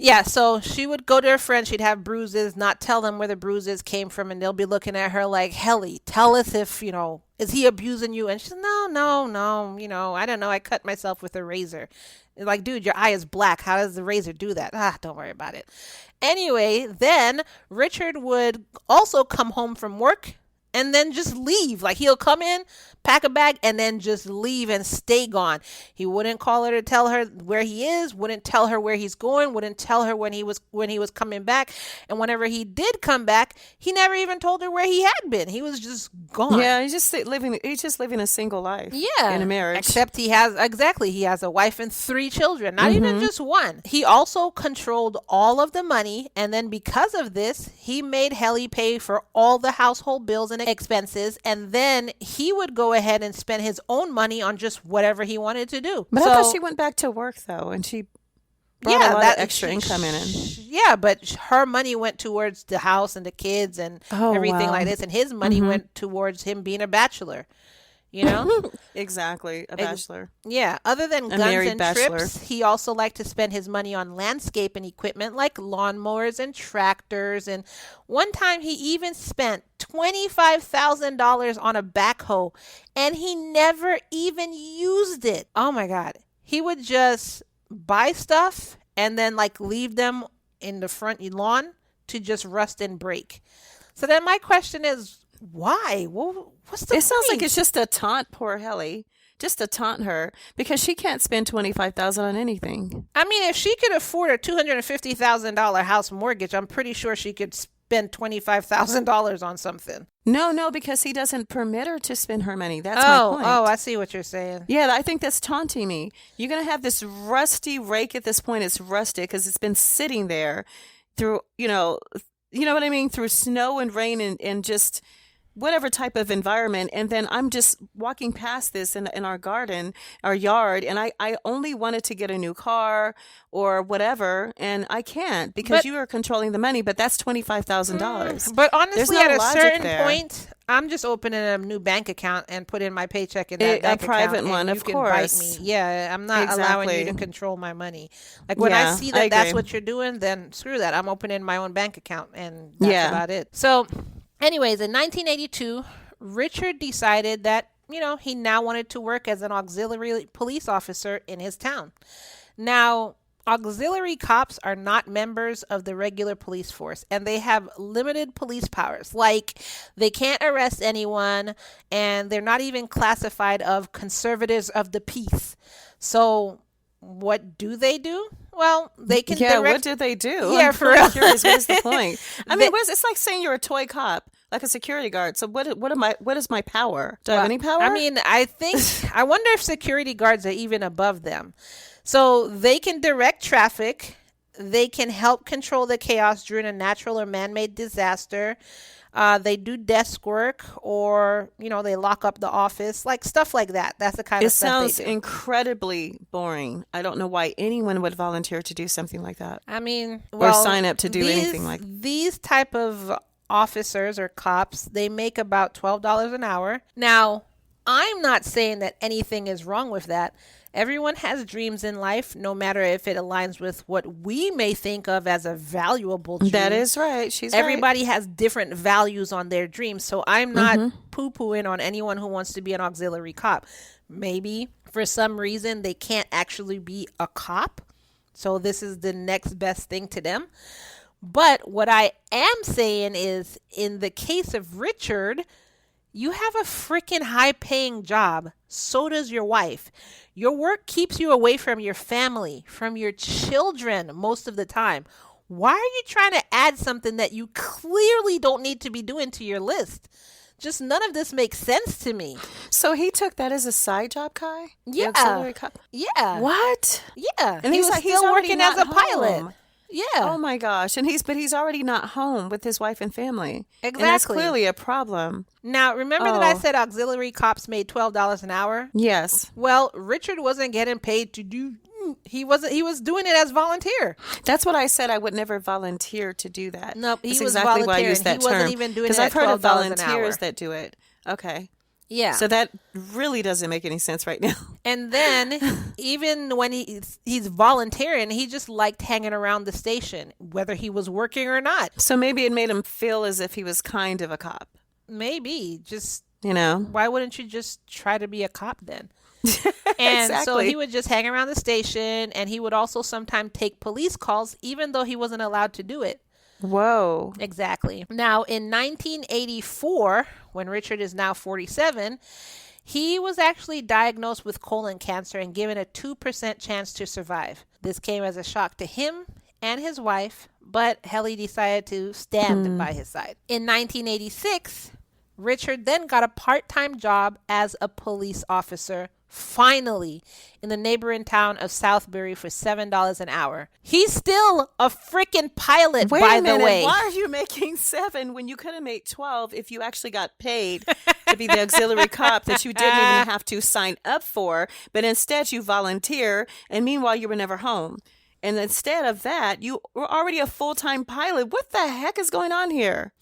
yeah, so she would go to her friend. She'd have bruises, not tell them where the bruises came from, and they'll be looking at her like, Helly, tell us if, is he abusing you? And she's no, I don't know. I cut myself with a razor. Like, dude, your eye is black. How does the razor do that? Don't worry about it. Anyway, then Richard would also come home from work and then just leave. Like, he'll come in, pack a bag, and then just leave and stay gone. He wouldn't call her to tell her where he is, wouldn't tell her where he's going, wouldn't tell her when he was coming back. And whenever he did come back, he never even told her where he had been. He was just gone. Yeah, he's just living a single life. Yeah. In a marriage. Except he has a wife and 3 children, not even just one. He also controlled all of the money, and then because of this, he made Helly pay for all the household bills and expenses, and then he would go ahead and spend his own money on just whatever he wanted to do. But I thought she went back to work though, and she brought a lot of extra income in. Yeah, but her money went towards the house and the kids and everything like this, and his money went towards him being a bachelor. Exactly, a bachelor. Yeah, other than guns and trips, he also liked to spend his money on landscaping equipment like lawnmowers and tractors. And one time he even spent $25,000 on a backhoe, and he never even used it. Oh my God. He would just buy stuff and then like leave them in the front lawn to just rust and break. So then my question is, why? What's the point? It sounds like it's just a taunt poor Helly. Just to taunt her because she can't spend $25,000 on anything. I mean, if she could afford a $250,000 house mortgage, I'm pretty sure she could spend $25,000 on something. No, because he doesn't permit her to spend her money. That's my point. Oh, I see what you're saying. Yeah, I think that's taunting me. You're going to have this rusty rake at this point. It's rusted because it's been sitting there through, you know what I mean? Through snow and rain and just whatever type of environment. And then I'm just walking past this in our garden, our yard, and I only wanted to get a new car or whatever, and I can't because you are controlling the money, but that's $25,000. But honestly, at a certain point, I'm just opening a new bank account and put in my paycheck in that bank account. A private one, of course. Bite me. Yeah, I'm not allowing you to control my money. Like when I see that that's what you're doing, then screw that. I'm opening my own bank account, and that's about it. So anyways, in 1982, Richard decided that, he now wanted to work as an auxiliary police officer in his town. Now, auxiliary cops are not members of the regular police force, and they have limited police powers. Like, they can't arrest anyone, and they're not even classified of conservatives of the peace. So what do they do? Well, they can what do they do? Yeah, for real. Curious, what is the point? I mean, it's like saying you're a toy cop, like a security guard. So what is my power? Do I have any power? I mean, I wonder if security guards are even above them. So they can direct traffic. They can help control the chaos during a natural or man-made disaster. They do desk work, or, they lock up the office, like stuff like that. That's the kind of stuff they do. It sounds incredibly boring. I don't know why anyone would volunteer to do something like that. I mean, or sign up to do anything like that. These type of officers or cops, they make about $12 an hour. Now, I'm not saying that anything is wrong with that. Everyone has dreams in life, no matter if it aligns with what we may think of as a valuable dream. That is right. Everybody has different values on their dreams. So I'm not poo-pooing on anyone who wants to be an auxiliary cop. Maybe for some reason they can't actually be a cop. So this is the next best thing to them. But what I am saying is, in the case of Richard, you have a freaking high-paying job. So does your wife. Your work keeps you away from your family, from your children most of the time. Why are you trying to add something that you clearly don't need to be doing to your list? Just none of this makes sense to me. So he took that as a side job, Ky? Yeah. Yeah. What? Yeah. And he was still working as a pilot. Yeah. Oh my gosh. And he's already not home with his wife and family. Exactly. And that's clearly a problem. Now, remember that I said auxiliary cops made $12 an hour? Yes. Well, Richard wasn't getting paid to do. He was doing it as volunteer. That's what I said. I would never volunteer to do that. Nope, he That's was exactly why I volunteering. used that He wasn't term. even doing it because at I've heard of $12 an hour. volunteers that do it. Okay. Yeah. So that really doesn't make any sense right now. And then even when he's volunteering, he just liked hanging around the station, whether he was working or not. So maybe it made him feel as if he was kind of a cop. Maybe. Just, why wouldn't you just try to be a cop then? And exactly. So he would just hang around the station, and he would also sometimes take police calls, even though he wasn't allowed to do it. Whoa. Exactly. Now, in 1984, when Richard is now 47, he was actually diagnosed with colon cancer and given a 2% chance to survive. This came as a shock to him and his wife, but Helly decided to stand by his side. In 1986, Richard then got a part-time job as a police officer, finally, in the neighboring town of Southbury for $7 an hour. He's still a freaking pilot, by the way. Why are you making $7 when you could have made $12 if you actually got paid to be the auxiliary cop that you didn't even have to sign up for, but instead you volunteer, and meanwhile you were never home. And instead of that, you were already a full-time pilot. What the heck is going on here?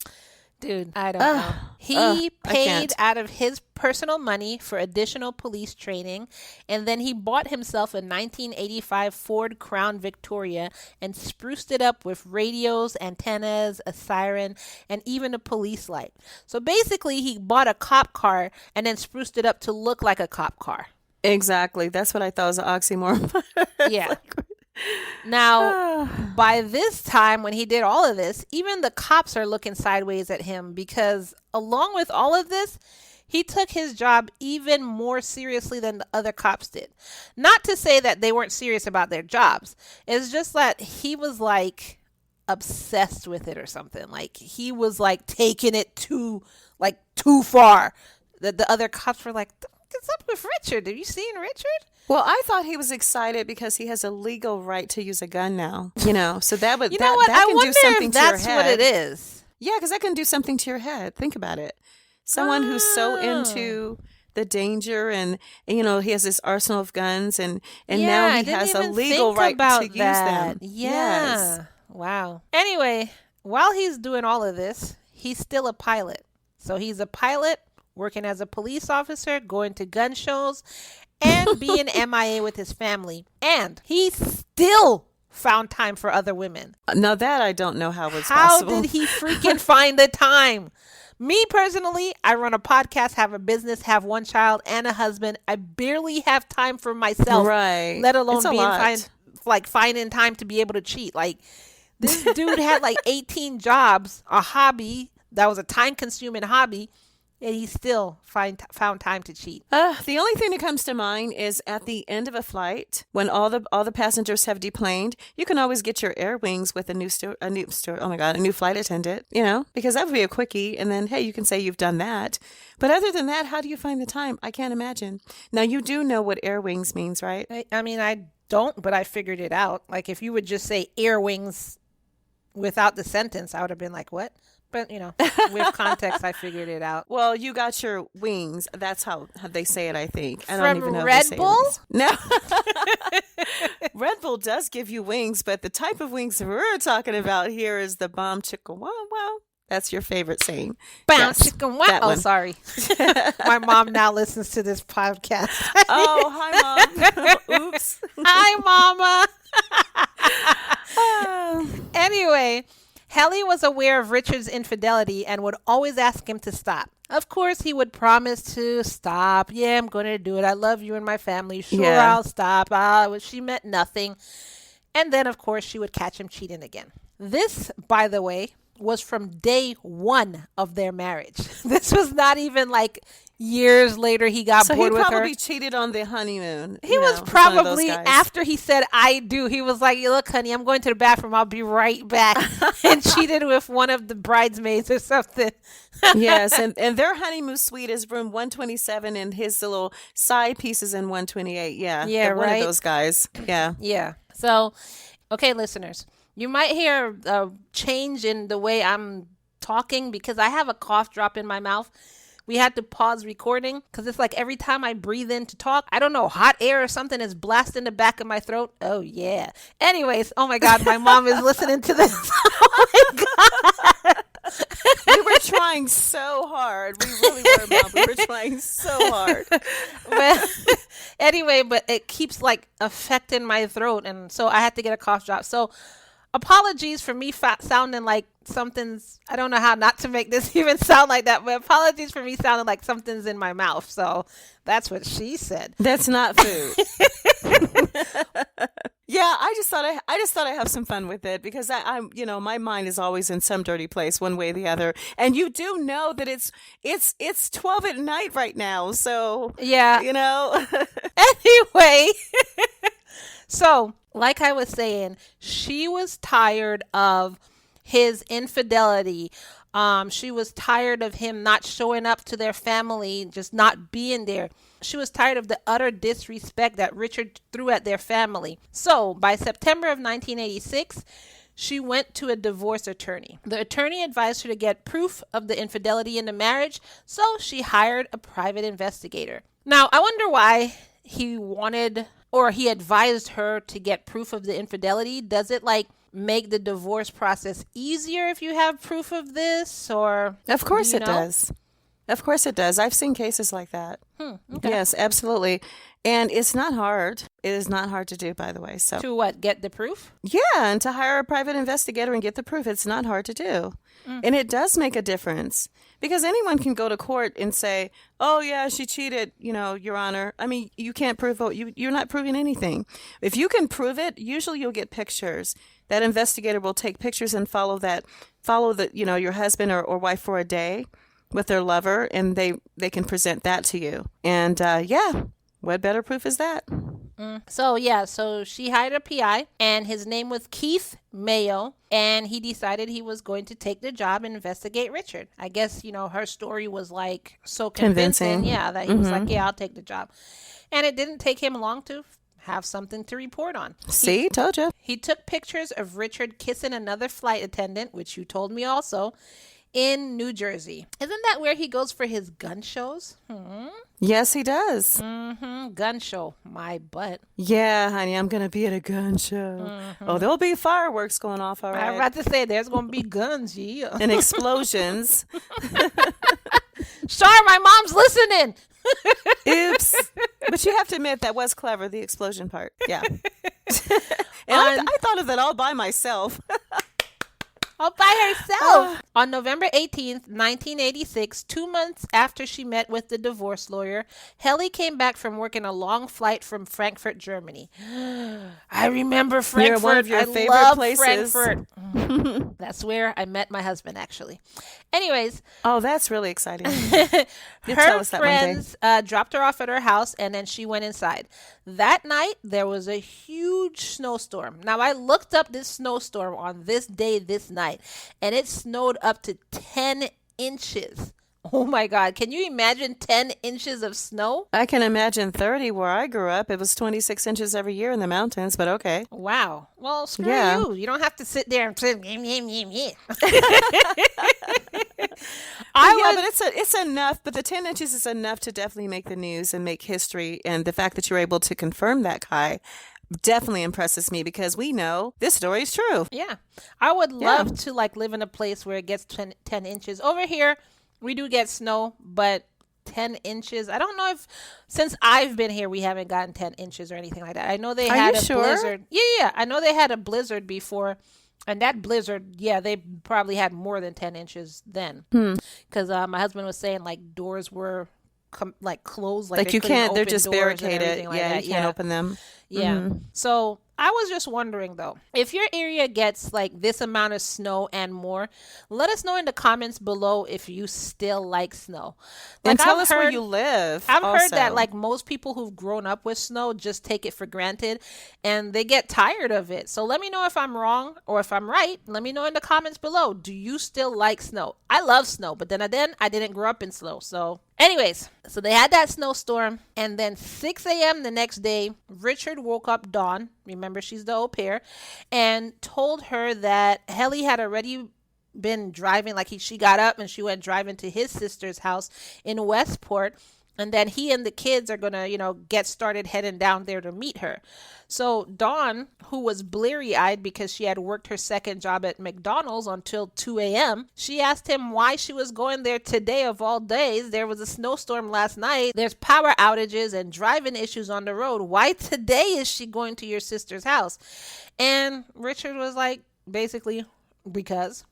Dude, I don't know. He paid out of his personal money for additional police training, and then he bought himself a 1985 Ford Crown Victoria and spruced it up with radios, antennas, a siren, and even a police light. So basically, he bought a cop car and then spruced it up to look like a cop car. Exactly. That's what I thought was an oxymoron. Yeah. Now, by this time, when he did all of this, even the cops are looking sideways at him because along with all of this, he took his job even more seriously than the other cops did. Not to say that they weren't serious about their jobs. It's just that he was like obsessed with it or something. Like he was like taking it too far. The other cops were like, what's up with Richard? Have you seen Richard? Well, I thought he was excited because he has a legal right to use a gun now. So that would you know what? that I can wonder do something if to your that's head. what it is. Yeah, because that can do something to your head. Think about it. Someone who's so into the danger and he has this arsenal of guns and now he has a legal right to use them. Yeah. Yes. Wow. Anyway, while he's doing all of this, he's still a pilot. So he's a pilot working as a police officer, going to gun shows, and being MIA with his family. And he still found time for other women. Now that I don't know how it's possible. How did he freaking find the time? Me personally, I run a podcast, have a business, have one child and a husband. I barely have time for myself, right? Let alone finding time to be able to cheat. Like this dude had like 18 jobs, a hobby that was a time-consuming hobby. And he still found time to cheat. The only thing that comes to mind is at the end of a flight, when all the passengers have deplaned, you can always get your air wings with a new flight attendant, because that would be a quickie. And then, hey, you can say you've done that. But other than that, how do you find the time? I can't imagine. Now, you do know what air wings means, right? I don't, but I figured it out. Like if you would just say air wings without the sentence, I would have been like, what? But, with context, I figured it out. Well, you got your wings. That's how they say it, I think. I don't even know Red if they say Bull? Wings. No. Red Bull does give you wings, but the type of wings we're talking about here is the bomb chicka wow wow. That's your favorite saying. Bounce Yes, chicken wow. that Oh, one. sorry. My mom now listens to this podcast. Oh, hi, Mom. Oops. Hi, Mama. Oh. Anyway, Helly was aware of Richard's infidelity and would always ask him to stop. Of course, he would promise to stop. Yeah, I'm going to do it. I love you and my family. Sure, Yeah. I'll stop. She meant nothing. And then, of course, she would catch him cheating again. This, by the way, was from day one of their marriage. This was not even like years later he got So he bored with her. probably cheated on the honeymoon. He was one of those probably, guys. after he said, I do, he was like, look, honey, I'm going to the bathroom. I'll be right back. And cheated with one of the bridesmaids or something. Yes, and their honeymoon suite is room 127, and his little side pieces in 128. Yeah, Yeah, one right. of those guys. Yeah. Yeah. So, okay, listeners, you might hear a change in the way I'm talking because I have a cough drop in my mouth. We had to pause recording because it's like every time I breathe in to talk, I don't know, hot air or something is blasting the back of my throat. Oh, yeah. Anyways, oh my God, my mom is listening to this. Oh my God. We were trying so hard. We really were, Mom. We were trying so hard. Well, anyway, but it keeps like affecting my throat. And so I had to get a cough drop. So apologies for me sounding like something's, I don't know how not to make this even sound like that, but apologies for me sounding like something's in my mouth. So that's what she said. That's not food. Yeah, I just thought I have some fun with it because I'm my mind is always in some dirty place one way or the other, and you do know that it's 12 at night right now, so Yeah. Anyway, so like I was saying, she was tired of his infidelity. She was tired of him not showing up to their family, just not being there. She was tired of the utter disrespect that Richard threw at their family. So by September of 1986, she went to a divorce attorney. The attorney advised her to get proof of the infidelity in the marriage, so she hired a private investigator. Now, I wonder why he advised her to get proof of the infidelity. Does it make the divorce process easier if you have proof of this, or Of course it does. Of course it does. I've seen cases like that. Okay. Yes, absolutely. And it's not hard. It is not hard to do, by the way. So To what? Get the proof? yeah, and to hire a private investigator and get the proof, it's not hard to do. And it does make a difference because anyone can go to court and say, oh, yeah, she cheated, Your Honor. I mean, you can't prove it. You're not proving anything. If you can prove it, usually you'll get pictures. That investigator will take pictures and follow your husband or wife for a day with their lover, and they can present that to you. And what better proof is that? So she hired a PI, and his name was Keith Mayo, and he decided he was going to take the job and investigate Richard. I guess, her story was so convincing. Yeah, that he was like, yeah, I'll take the job. And it didn't take him long to have something to report on. See, told you. He took pictures of Richard kissing another flight attendant, which you told me also, in New Jersey. Isn't that where he goes for his gun shows? Yes, he does. Gun show. My butt. Yeah, honey, I'm going to be at a gun show. Oh, there'll be fireworks going off, all I'm right. about to say there's going to be guns, yeah. And explosions. Sorry, my mom's listening. Oops. But you have to admit, that was clever, the explosion part. Yeah. And I thought of that all by myself. All by herself. On November 18th, 1986, 2 months after she met with the divorce lawyer, Helly came back from working a long flight from Frankfurt, Germany. I remember Frankfurt. One of your I favorite love places. Frankfurt. That's where I met my husband, actually. Anyways, Oh, that's really exciting. You'll her tell us that one day. friends dropped her off at her house, and then she went inside. That night, there was a huge snowstorm. Now, I looked up this snowstorm on this day, this night, and it snowed up to 10 inches. Oh, my God. Can you imagine 10 inches of snow? I can imagine 30 where I grew up. It was 26 inches every year in the mountains, but okay. Wow. Well, screw Yeah. you. You don't have to sit there and say, But it's enough. But the 10 inches is enough to definitely make the news and make history. And the fact that you're able to confirm that, Ky, definitely impresses me because we know this story is true. Yeah. I would love to like live in a place where it gets 10 inches. Over here, we do get snow, but 10 inches. I don't know if since I've been here, we haven't gotten 10 inches or anything like that. I know they had a blizzard. Yeah. I know they had a blizzard before. And that blizzard, yeah, they probably had more than 10 inches then. Because my husband was saying like doors were like closed. Like you can't, they're just barricaded. Like yeah, that. you can't open them. Yeah. Mm-hmm. So I was just wondering though, if your area gets like this amount of snow and more, let us know in the comments below if you still like snow. Like, and tell us where you live. I've heard that like most people who've grown up with snow just take it for granted and they get tired of it. So let me know if I'm wrong or if I'm right. Let me know in the comments below. Do you still like snow? I love snow, but then I didn't grow up in snow. So anyways, so they had that snowstorm, and then 6 a.m. the next day, Richard woke up Dawn, remember she's the au pair, and told her that Helly had already been driving, like she got up and she went driving to his sister's house in Westport, and then he and the kids are gonna, get started heading down there to meet her. So Dawn, who was bleary-eyed because she had worked her second job at McDonald's until 2 a.m., she asked him why she was going there today of all days. There was a snowstorm last night. There's power outages and driving issues on the road. Why today is she going to your sister's house? And Richard was like, basically, because.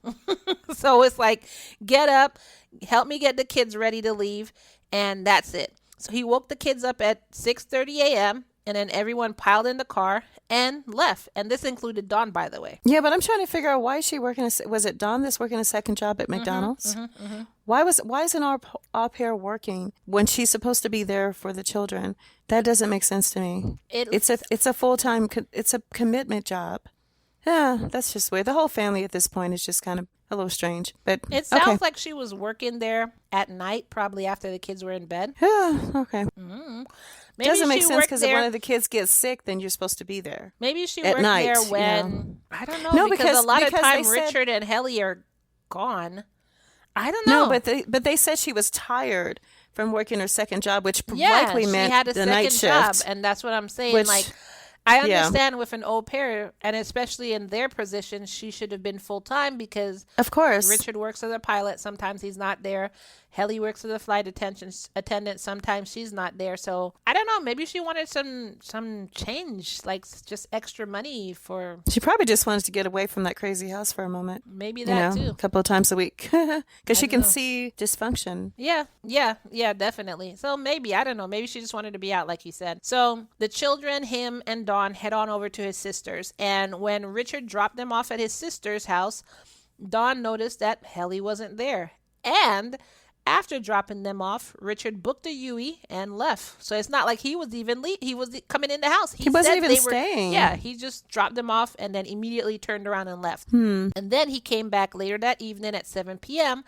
So it's like, get up, help me get the kids ready to leave, and that's it. So he woke the kids up at 6:30 a.m., and then everyone piled in the car and left. And this included Dawn, by the way. Yeah, but I'm trying to figure out why is she working. Was it Dawn that's working a second job at McDonald's? Why isn't our au pair working when she's supposed to be there for the children? That doesn't make sense to me. It's a full-time, it's a commitment job. Yeah, that's just weird. The whole family at this point is just kind of a little strange. But it sounds like she was working there at night, probably after the kids were in bed. Yeah, okay. Maybe doesn't make sense because if one there. of the kids gets sick, then you're supposed to be there. Maybe she at worked night, there when I don't know, because a lot of time Richard and Helly are gone. I don't know. No, but they said she was tired from working her second job, which likely meant she had a the second night job, shift. and that's what I'm saying. I understand with an au pair, and especially in their position, she should have been full time because of course Richard works as a pilot. Sometimes he's not there. Helly works as a flight attendant. Sometimes she's not there. So I don't know. Maybe she wanted some change, like just extra money for. She probably just wanted to get away from that crazy house for a moment. Maybe that too. A couple of times a week, because she can see dysfunction. Yeah, definitely. So maybe, I don't know. Maybe she just wanted to be out, like you said. So the children, him, and Dawn head on over to his sister's, and when Richard dropped them off at his sister's house, Dawn noticed that Helly wasn't there, and after dropping them off, Richard booked a Yui and left. So it's not like he was even he was coming in the house. He wasn't even staying. Yeah, he just dropped them off and then immediately turned around and left. And then he came back later that evening at 7 p.m.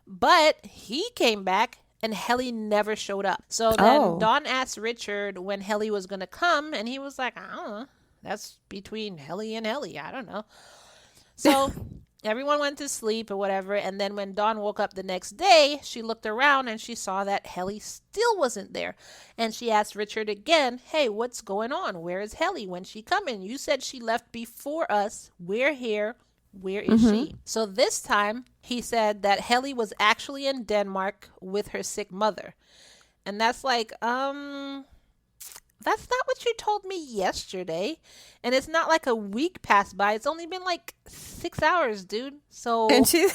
But he came back and Helly never showed up. So then Dawn asked Richard when Helly was going to come, and he was like, I don't know. That's between Helly and Helly. I don't know. So everyone went to sleep or whatever, and then when Dawn woke up the next day, she looked around and she saw that Helly still wasn't there. And she asked Richard again, hey, what's going on? Where is Helly? When's she coming? You said she left before us. We're here. Where is she? So this time, he said that Helly was actually in Denmark with her sick mother. And that's like, that's not what you told me yesterday. And it's not like a week passed by. It's only been like 6 hours, dude. So and she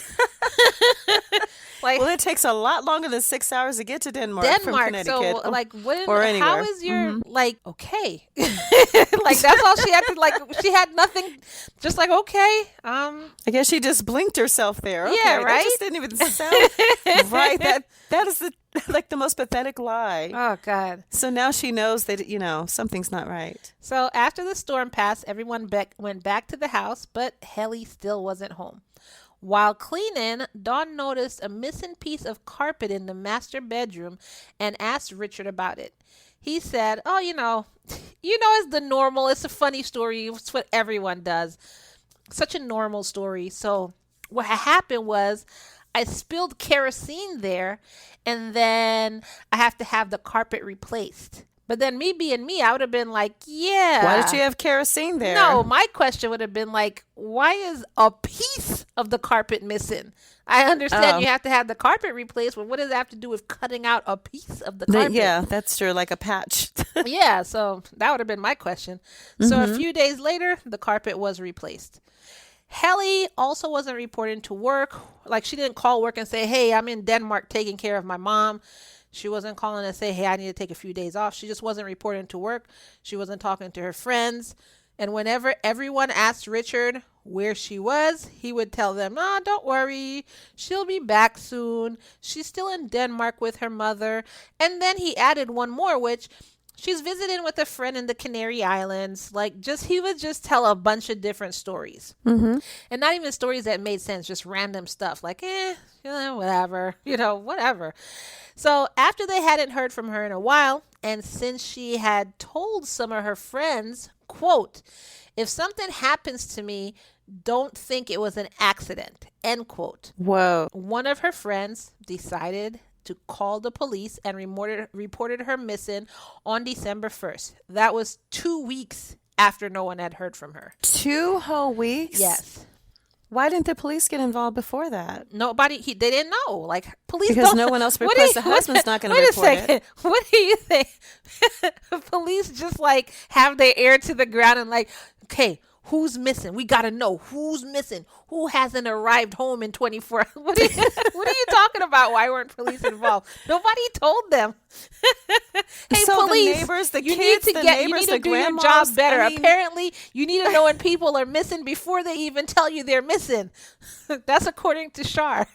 well, it takes a lot longer than 6 hours to get to Denmark from Connecticut. So like, or anywhere. How is your like okay? Like that's all she had to like. She had nothing. Just like okay. I guess she just blinked herself there. Okay, yeah, right. That just didn't even sound right. That is the most pathetic lie. Oh God. So now she knows that something's not right. So after the storm passed, everyone went back to the house, but Helly still wasn't home. While cleaning, Dawn noticed a missing piece of carpet in the master bedroom and asked Richard about it. He said, oh, it's the normal. It's a funny story. It's what everyone does. Such a normal story. So what happened was I spilled kerosene there, and then I have to have the carpet replaced. But then me being me, I would have been like, yeah. Why did you have kerosene there? No, my question would have been like, why is a piece of the carpet missing? I understand you have to have the carpet replaced, but what does that have to do with cutting out a piece of the carpet? Yeah, that's true, like a patch. Yeah, so that would have been my question. So a few days later, the carpet was replaced. Helly also wasn't reporting to work. Like, she didn't call work and say, hey, I'm in Denmark taking care of my mom. She wasn't calling to say, hey, I need to take a few days off. She just wasn't reporting to work. She wasn't talking to her friends. And whenever everyone asked Richard where she was, he would tell them, don't worry. She'll be back soon. She's still in Denmark with her mother. And then he added one more, which she's visiting with a friend in the Canary Islands. Like, he would just tell a bunch of different stories. And not even stories that made sense, just random stuff like, whatever, whatever. So after they hadn't heard from her in a while, and since she had told some of her friends, quote, if something happens to me, don't think it was an accident, end quote. Whoa. One of her friends decided to call the police and reported her missing on December 1st. That was 2 weeks after no one had heard from her. 2 whole weeks? Yes. Why didn't the police get involved before that? They didn't know. Like, police because no one else reports. The husband's not going to report it. Wait a second. What do you think? Police just like have their ear to the ground and like, okay, who's missing? We got to know who's missing. Who hasn't arrived home in 24? What are you talking about? Why weren't police involved? Nobody told them. Hey, so police, the neighbors, the you kids, need to the get, neighbors, you need the to do your grandmas, job better. Apparently, you need to know when people are missing before they even tell you they're missing. That's according to Char.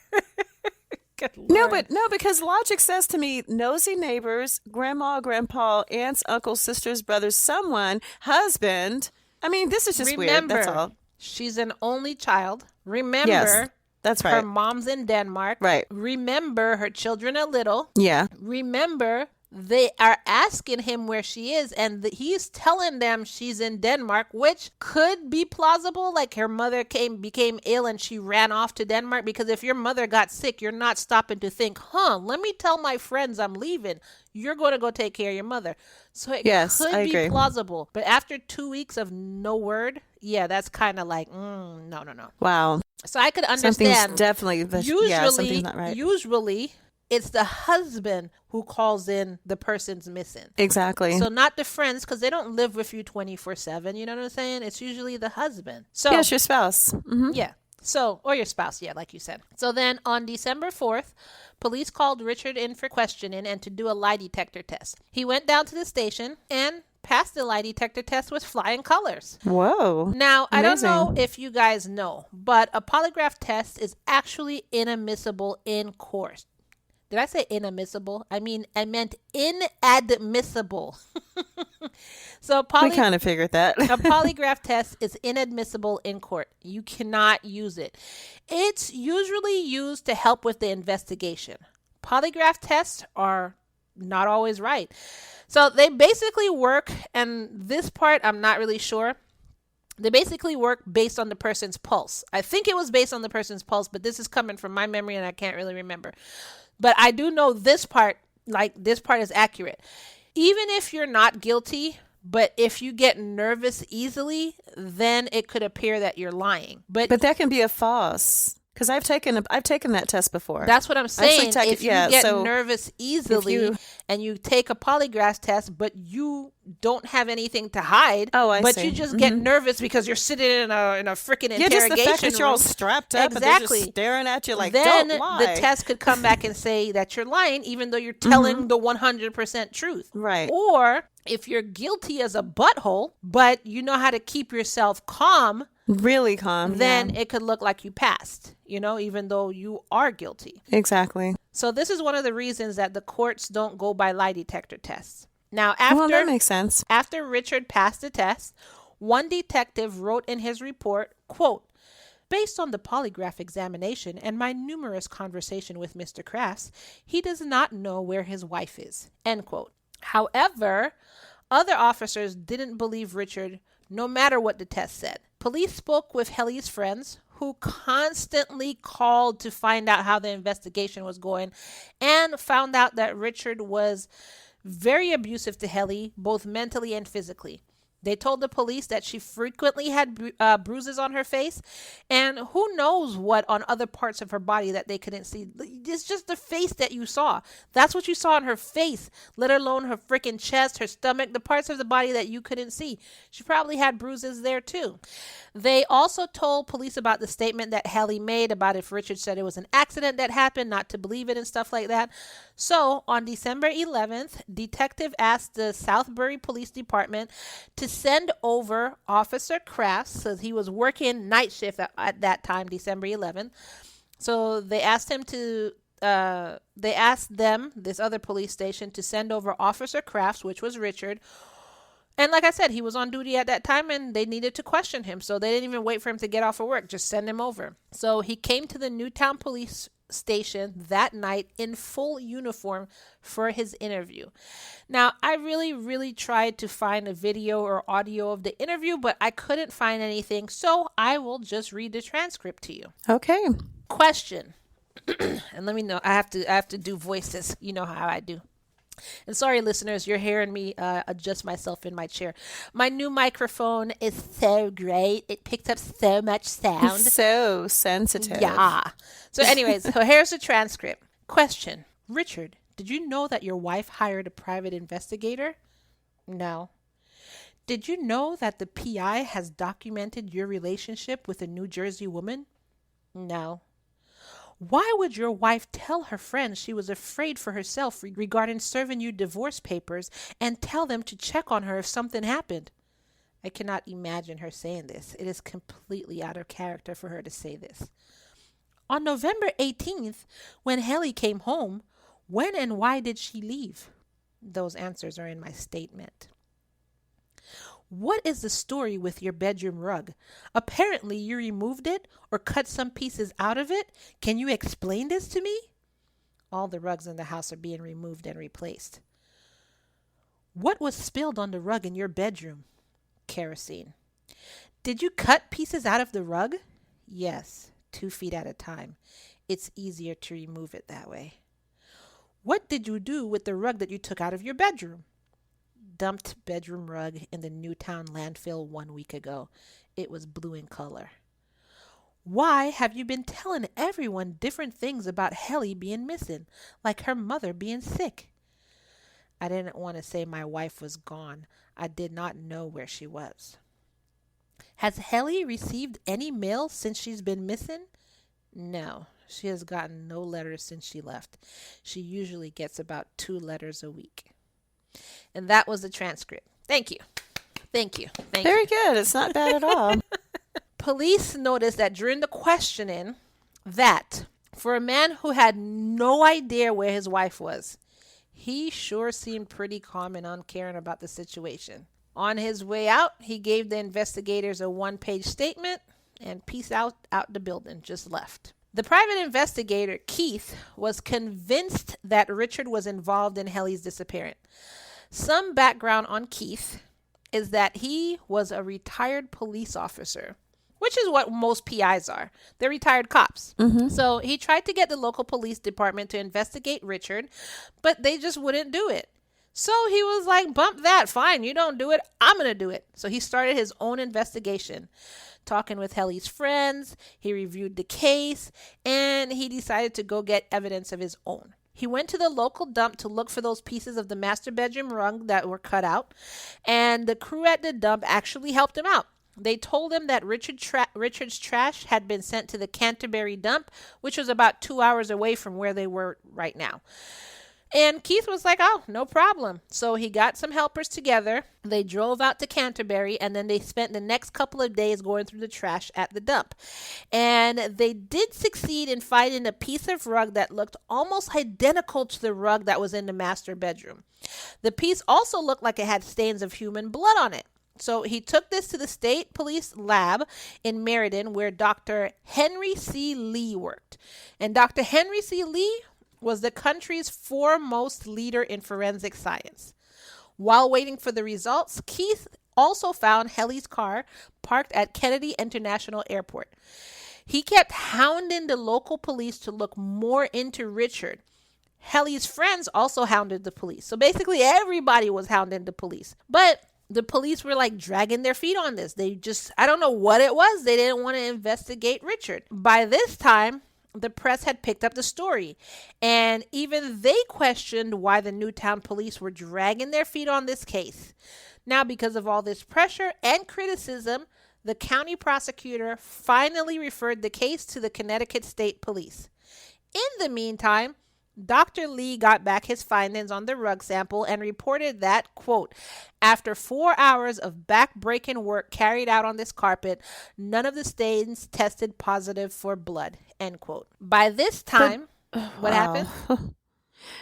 No, because logic says to me, nosy neighbors, grandma, grandpa, aunts, uncles, sisters, brothers, someone, husband. I mean, this is just weird. That's all. She's an only child. Remember, yes, that's right. Her mom's in Denmark. Right. Remember, her children are little. Yeah. Remember, they are asking him where she is, and he's telling them she's in Denmark, which could be plausible. Like, her mother became ill and she ran off to Denmark, because if your mother got sick, you're not stopping to think, let me tell my friends I'm leaving. You're going to go take care of your mother. So it could be plausible. But after 2 weeks of no word, yeah, that's kind of like, no. Wow. So I could understand. Something's definitely, something's not right. Usually, it's the husband who calls in the person's missing. Exactly. So not the friends, because they don't live with you 24/7. You know what I'm saying? It's usually the husband. So yes, your spouse. Mm-hmm. Yeah. So, or your spouse, yeah, like you said. So then on December 4th, police called Richard in for questioning and to do a lie detector test. He went down to the station and passed the lie detector test with flying colors. Whoa. Now, amazing. I don't know if you guys know, but a polygraph test is actually inadmissible in court. Did I say inadmissible? I meant inadmissible. So we kind of figured that. A polygraph test is inadmissible in court. You cannot use it. It's usually used to help with the investigation. Polygraph tests are not always right. So they basically work, and this part I'm not really sure. They basically work based on the person's pulse. I think it was based on the person's pulse, but this is coming from my memory and I can't really remember. But I do know this part is accurate. Even if you're not guilty, but if you get nervous easily, then it could appear that you're lying. But that can be a false. Because I've taken that test before. That's what I'm saying. If you get nervous easily and you take a polygraph test, but you don't have anything to hide, but you just get nervous because you're sitting in a freaking interrogation just the fact that you're all strapped up and they're just staring at you like, don't lie. Then the test could come back and say that you're lying, even though you're telling the 100% truth. Right. Or if you're guilty as a butthole, but you know how to keep yourself calm, really calm, then it could look like you passed, even though you are guilty. Exactly. So this is one of the reasons that the courts don't go by lie detector tests. Now, that makes sense. After Richard passed the test, one detective wrote in his report, quote, based on the polygraph examination and my numerous conversation with Mr. Crafts, he does not know where his wife is, end quote. However, other officers didn't believe Richard no matter what the test said. Police spoke with Helly's friends, who constantly called to find out how the investigation was going, and found out that Richard was very abusive to Helly, both mentally and physically. They told the police that she frequently had bruises on her face, and who knows what on other parts of her body that they couldn't see. It's just the face that you saw. That's what you saw on her face, let alone her freaking chest, her stomach, the parts of the body that you couldn't see. She probably had bruises there too. They also told police about the statement that Helly made about if Richard said it was an accident that happened, not to believe it and stuff like that. So on December 11th, detective asked the Southbury Police Department to send over Officer Crafts, because he was working night shift at that time, December 11th. So they asked him to, this other police station, to send over Officer Crafts, which was Richard. And like I said, he was on duty at that time and they needed to question him. So they didn't even wait for him to get off of work, just send him over. So he came to the Newtown Police Station that night in full uniform for his interview. Now, I really tried to find a video or audio of the interview, but I couldn't find anything. So I will just read the transcript to you. Okay. Question. And let me know. I have to do voices. You know how I do. And sorry, listeners, you're hearing me adjust myself in my chair. My new microphone is so great. It picks up so much sound. So sensitive. Yeah. So anyways, so here's the transcript. Question. Richard, did you know that your wife hired a private investigator? No. Did you know that the PI has documented your relationship with a New Jersey woman? No. Why would your wife tell her friends she was afraid for herself regarding serving you divorce papers and tell them to check on her if something happened? I cannot imagine her saying this. It is completely out of character for her to say this. On November 18th, when Helly came home, when and why did she leave? Those answers are in my statement. What is the story with your bedroom rug? Apparently you removed it or cut some pieces out of it. Can you explain this to me? All the rugs in the house are being removed and replaced. What was spilled on the rug in your bedroom? Kerosene. Did you cut pieces out of the rug? Yes, 2 feet at a time. It's easier to remove it that way. What did you do with the rug that you took out of your bedroom? Dumped bedroom rug in the Newtown landfill 1 week ago. It was blue in color. Why have you been telling everyone different things about Helly being missing, like her mother being sick? I didn't want to say my wife was gone. I did not know where she was. Has Helly received any mail since she's been missing? No, she has gotten no letters since she left. She usually gets about 2 letters a week. And that was the transcript. Thank you. Very good. It's not bad at all. Police noticed that during the questioning that for a man who had no idea where his wife was, he sure seemed pretty calm and uncaring about the situation. On his way out, he gave the investigators a 1-page statement and peace out the building, just left. The private investigator, Keith, was convinced that Richard was involved in Helly's disappearance. Some background on Keith is that he was a retired police officer, which is what most PIs are. They're retired cops. Mm-hmm. So he tried to get the local police department to investigate Richard, but they just wouldn't do it. So he was like, bump that. Fine, you don't do it. I'm going to do it. So he started his own investigation. Talking with Helly's friends, he reviewed the case, and he decided to go get evidence of his own. He went to the local dump to look for those pieces of the master bedroom rug that were cut out, and the crew at the dump actually helped him out. They told him that Richard's trash had been sent to the Canterbury dump, which was about 2 hours away from where they were right now. And Keith was like, oh, no problem. So he got some helpers together. They drove out to Canterbury, and then they spent the next couple of days going through the trash at the dump. And they did succeed in finding a piece of rug that looked almost identical to the rug that was in the master bedroom. The piece also looked like it had stains of human blood on it. So he took this to the state police lab in Meriden, where Dr. Henry C. Lee worked. And Dr. Henry C. Lee was the country's foremost leader in forensic science. While waiting for the results, Keith also found Helly's car parked at Kennedy International Airport. He kept hounding the local police to look more into Richard. Helly's friends also hounded the police. So basically everybody was hounding the police. But the police were like dragging their feet on this. They just, I don't know what it was. They didn't want to investigate Richard. By this time, the press had picked up the story, and even they questioned why the Newtown police were dragging their feet on this case. Now, because of all this pressure and criticism, the county prosecutor finally referred the case to the Connecticut State Police. In the meantime, Dr. Lee got back his findings on the rug sample and reported that, quote, after 4 hours of back-breaking work carried out on this carpet, none of the stains tested positive for blood, end quote. By this time, what happened?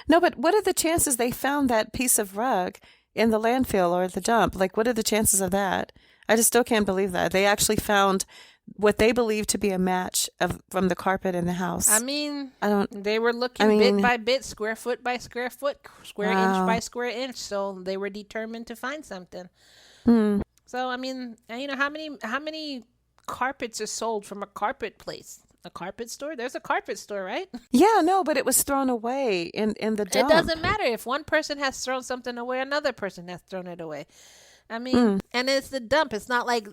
No, but what are the chances they found that piece of rug in the landfill or the dump? Like, what are the chances of that? I just still can't believe that. They actually found what they believe to be a match from the carpet in the house. I mean, they were looking bit by bit, square foot by square foot, square inch by square inch. So they were determined to find something. So, I mean, you know, how many carpets are sold from a carpet place? A carpet store? There's a carpet store, right? Yeah, no, but it was thrown away in the dump. It doesn't matter. If one person has thrown something away, another person has thrown it away. I mean, and it's the dump. It's not like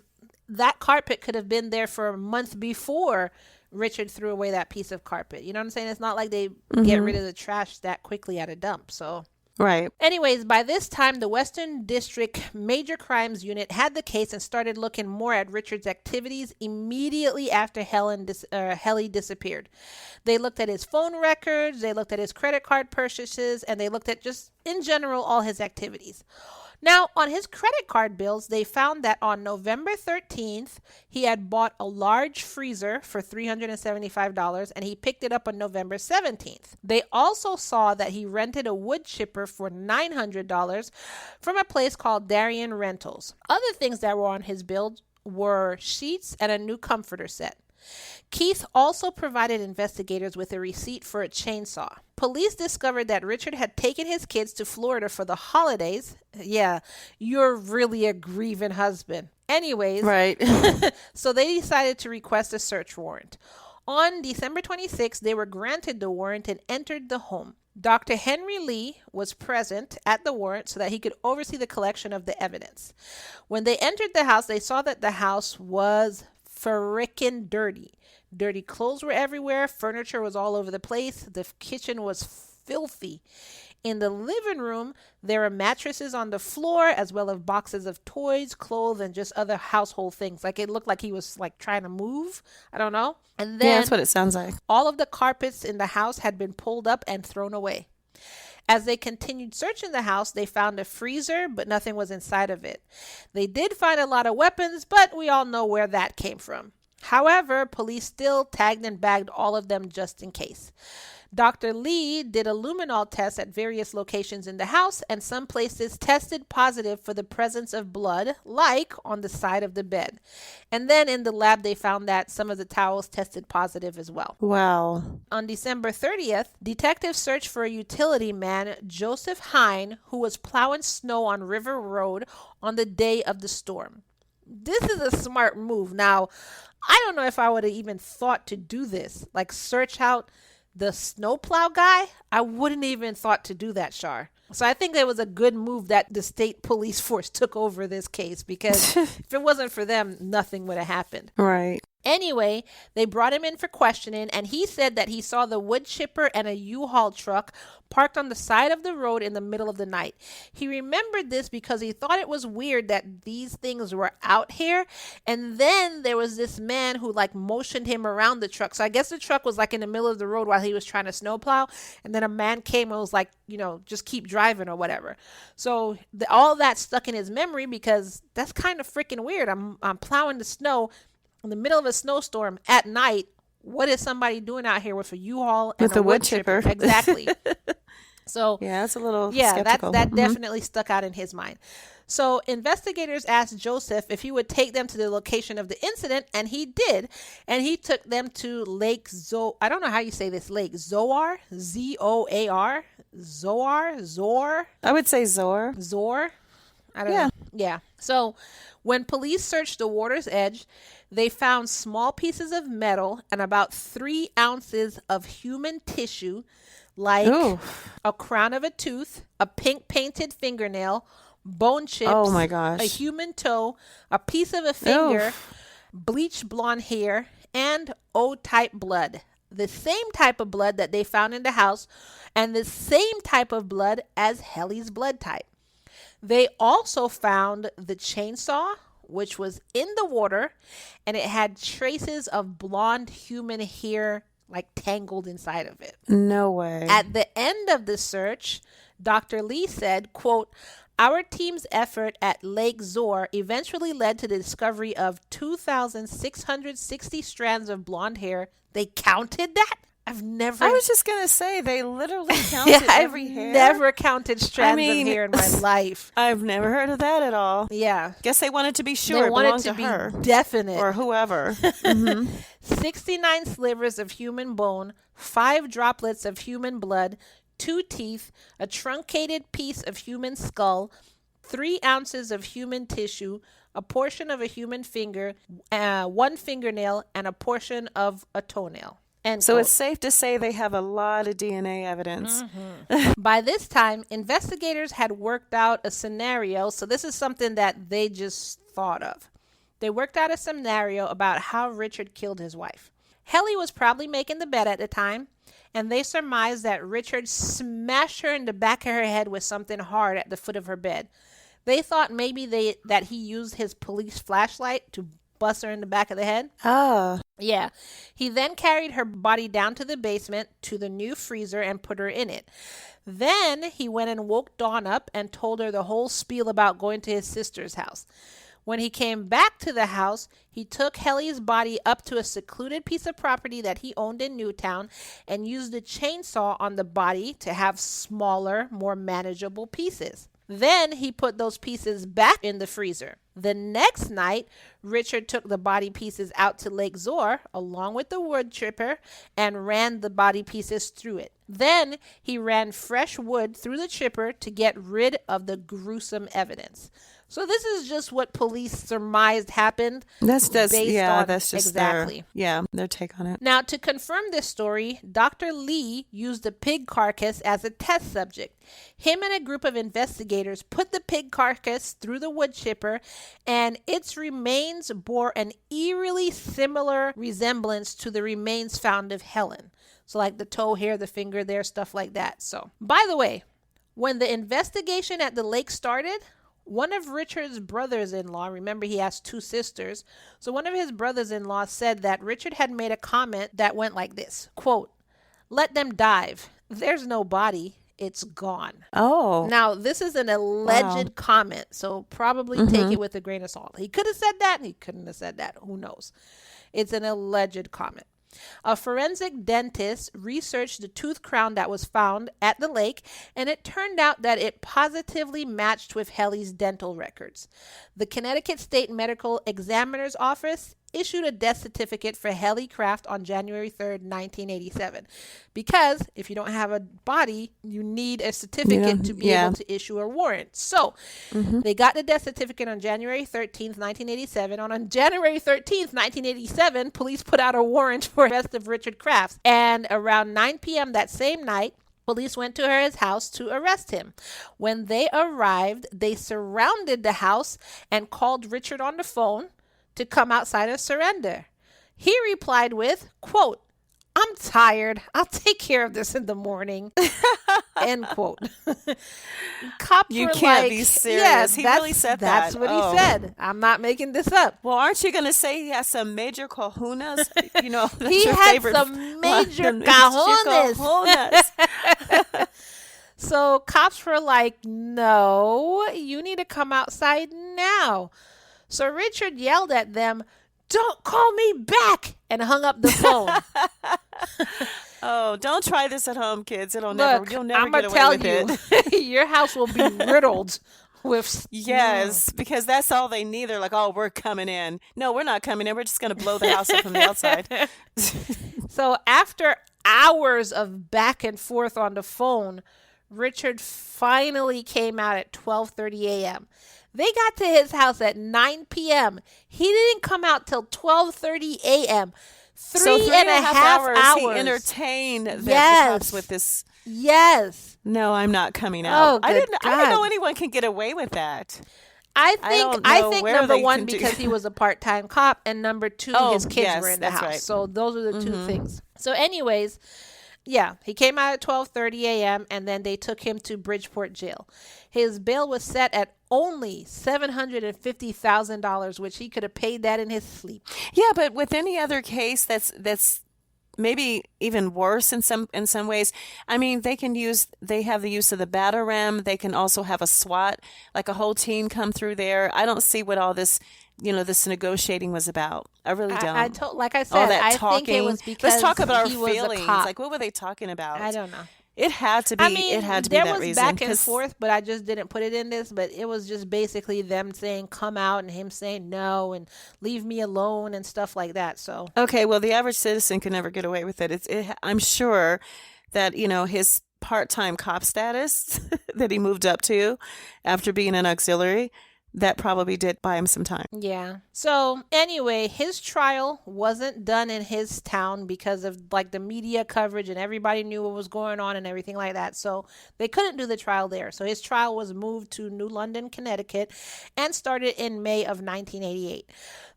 that carpet could have been there for a month before Richard threw away that piece of carpet. You know what I'm saying? It's not like they get rid of the trash that quickly at a dump. So, right. Anyways, by this time, the Western District Major Crimes Unit had the case and started looking more at Richard's activities immediately after Helly disappeared. They looked at his phone records, they looked at his credit card purchases, and they looked at just, in general, all his activities. Now, on his credit card bills, they found that on November 13th, he had bought a large freezer for $375, and he picked it up on November 17th. They also saw that he rented a wood chipper for $900 from a place called Darien Rentals. Other things that were on his bill were sheets and a new comforter set. Keith also provided investigators with a receipt for a chainsaw. Police discovered that Richard had taken his kids to Florida for the holidays. Yeah, you're really a grieving husband. Anyways, right. So they decided to request a search warrant. On December 26th, they were granted the warrant and entered the home. Dr. Henry Lee was present at the warrant so that he could oversee the collection of the evidence. When they entered the house, they saw that the house was frickin' dirty. Dirty clothes were everywhere. Furniture was all over the place. The kitchen was filthy. In the living room, there were mattresses on the floor, as well as boxes of toys, clothes, and just other household things. Like, it looked like he was like trying to move. I don't know. And then that's what it sounds like. All of the carpets in the house had been pulled up and thrown away. As they continued searching the house, they found a freezer, but nothing was inside of it. They did find a lot of weapons, but we all know where that came from. However, police still tagged and bagged all of them just in case. Dr. Lee did a luminol test at various locations in the house, and some places tested positive for the presence of blood, like on the side of the bed. And then in the lab, they found that some of the towels tested positive as well. Wow. On December 30th, detectives searched for a utility man, Joseph Hine, who was plowing snow on River Road on the day of the storm. This is a smart move. Now, I don't know if I would have even thought to do this, like search out the snowplow guy. I wouldn't even thought to do that, Char. So I think it was a good move that the state police force took over this case, because if it wasn't for them, nothing would have happened. Right. Anyway, they brought him in for questioning, and he said that he saw the wood chipper and a U-Haul truck parked on the side of the road in the middle of the night. He remembered this because he thought it was weird that these things were out here, and then there was this man who like motioned him around the truck. So I guess the truck was like in the middle of the road while he was trying to snowplow, and then a man came and was like, you know, just keep driving or whatever. So all that stuck in his memory, because that's kind of freaking weird. I'm plowing the snow in the middle of a snowstorm at night. What is somebody doing out here with a U-Haul and with a a wood chipper? Exactly. So yeah, that's a little skeptical. that definitely stuck out in his mind. So investigators asked Joseph if he would take them to the location of the incident, and he did. And he took them to Lake I don't know how you say this lake. Zoar? Z-O-A-R? Zoar? Zor? I would say Zor. Zor? I don't know. Yeah. So when police searched the water's edge, they found small pieces of metal and about 3 ounces of human tissue, like a crown of a tooth, a pink painted fingernail, bone chips, Oh my gosh. a human toe, a piece of a finger, bleached blonde hair, and O-type blood. The same type of blood that they found in the house and the same type of blood as Helly's blood type. They also found the chainsaw, which was in the water, and it had traces of blonde human hair like tangled inside of it. No way. At the end of the search, Dr. Lee said, quote, "Our team's effort at Lake Zor eventually led to the discovery of 2,660 strands of blonde hair." They counted that? I was just going to say, they literally counted every hair. I've never counted strands of hair in my life. I've never heard of that at all. Yeah. Guess they wanted to be sure They wanted it belonged to to be her. definite. Or whoever. 69 slivers of human bone, 5 droplets of human blood, 2 teeth, a truncated piece of human skull, 3 ounces of human tissue, a portion of a human finger, 1 fingernail, and a portion of a toenail. End So quote. it's safe to say they have a lot of DNA evidence. By this time, investigators had worked out a scenario. So this is something that they just thought of. They worked out a scenario about how Richard killed his wife. Helly was probably making the bed at the time, and they surmised that Richard smashed her in the back of her head with something hard at the foot of her bed. They thought maybe that he used his police flashlight to bust her in the back of the head. Ah. Yeah. He then carried her body down to the basement to the new freezer and put her in it. Then he went and woke Dawn up and told her the whole spiel about going to his sister's house. When he came back to the house, he took Helly's body up to a secluded piece of property that he owned in Newtown and used a chainsaw on the body to have smaller, more manageable pieces. Then he put those pieces back in the freezer. The next night, Richard took the body pieces out to Lake Zor along with the wood chipper and ran the body pieces through it. Then he ran fresh wood through the chipper to get rid of the gruesome evidence. So this is just what police surmised happened. That's just exactly their take on it. Now, to confirm this story, Dr. Lee used a pig carcass as a test subject. Him and a group of investigators put the pig carcass through the wood chipper, and its remains bore an eerily similar resemblance to the remains found of Helen. So like the toe hair, the finger there, stuff like that. So, by the way, when the investigation at the lake started, one of Richard's brothers-in-law, remember he has 2 sisters, so one of his brothers-in-law said that Richard had made a comment that went like this, quote, "Let them dive. There's no body. It's gone." Oh. Now, this is an alleged comment, so probably take it with a grain of salt. He could have said that, and he couldn't have said that. Who knows? It's an alleged comment. A forensic dentist researched the tooth crown that was found at the lake, and it turned out that it positively matched with Helly's dental records. The Connecticut State Medical Examiner's Office issued a death certificate for Helly Craft on January 3rd, 1987. Because if you don't have a body, you need a certificate to be able to issue a warrant. So they got the death certificate on January 13th, 1987. On January 13th, 1987, police put out a warrant for the arrest of Richard Crafts. And around 9 p.m. that same night, police went to his house to arrest him. When they arrived, they surrounded the house and called Richard on the phone to come outside and surrender. He replied with, quote, "I'm tired. I'll take care of this in the morning." End quote. Cops You were can't like, be serious. Yes, He really said that's that. what Oh. he said. I'm not making this up. Well, aren't you going to say he has some major cojones? You know, that's He your had favorite some major line. cajones. Cajones. So cops were like, "No, you need to come outside now." So Richard yelled at them, "Don't call me back," and hung up the phone. Oh, don't try this at home, kids. You'll Look, never I'm get gonna away tell with you, it. your house will be riddled with Yes, because that's all they need. They're like, "Oh, we're coming in." No, we're not coming in. We're just going to blow the house up from the outside. So after hours of back and forth on the phone, Richard finally came out at 12:30 a.m. They got to his house at 9 p.m. He didn't come out till 12:30 a.m. Three and a half hours. He entertained the cops with this. Yes. No, I'm not coming out. Oh, good I didn't know anyone can get away with that. I think number one, because he was a part-time cop, and number two, his kids were in the house. Right. So those are the two things. So anyways, yeah, he came out at 12:30 a.m. and then they took him to Bridgeport jail. His bail was set at only $750,000, which he could have paid that in his sleep. Yeah, but with any other case that's maybe even worse in some ways. I mean, they have the use of the Batarem. They can also have a SWAT, like a whole team come through there. I don't see what all this, this negotiating was about. I really don't. Like I said, I think it was because let's talk about our was feelings. a cop. Like, what were they talking about? I don't know. It had to be. It had to be that reason. There was back and forth, but I just didn't put it in this. But it was just basically them saying "come out" and him saying no and "leave me alone" and stuff like that. So okay, well, the average citizen can never get away with it. I'm sure that his part-time cop status that he moved up to after being an auxiliary, that probably did buy him some time. Yeah. So anyway, his trial wasn't done in his town because of like the media coverage and everybody knew what was going on and everything like that. So they couldn't do the trial there. So his trial was moved to New London, Connecticut, and started in May of 1988.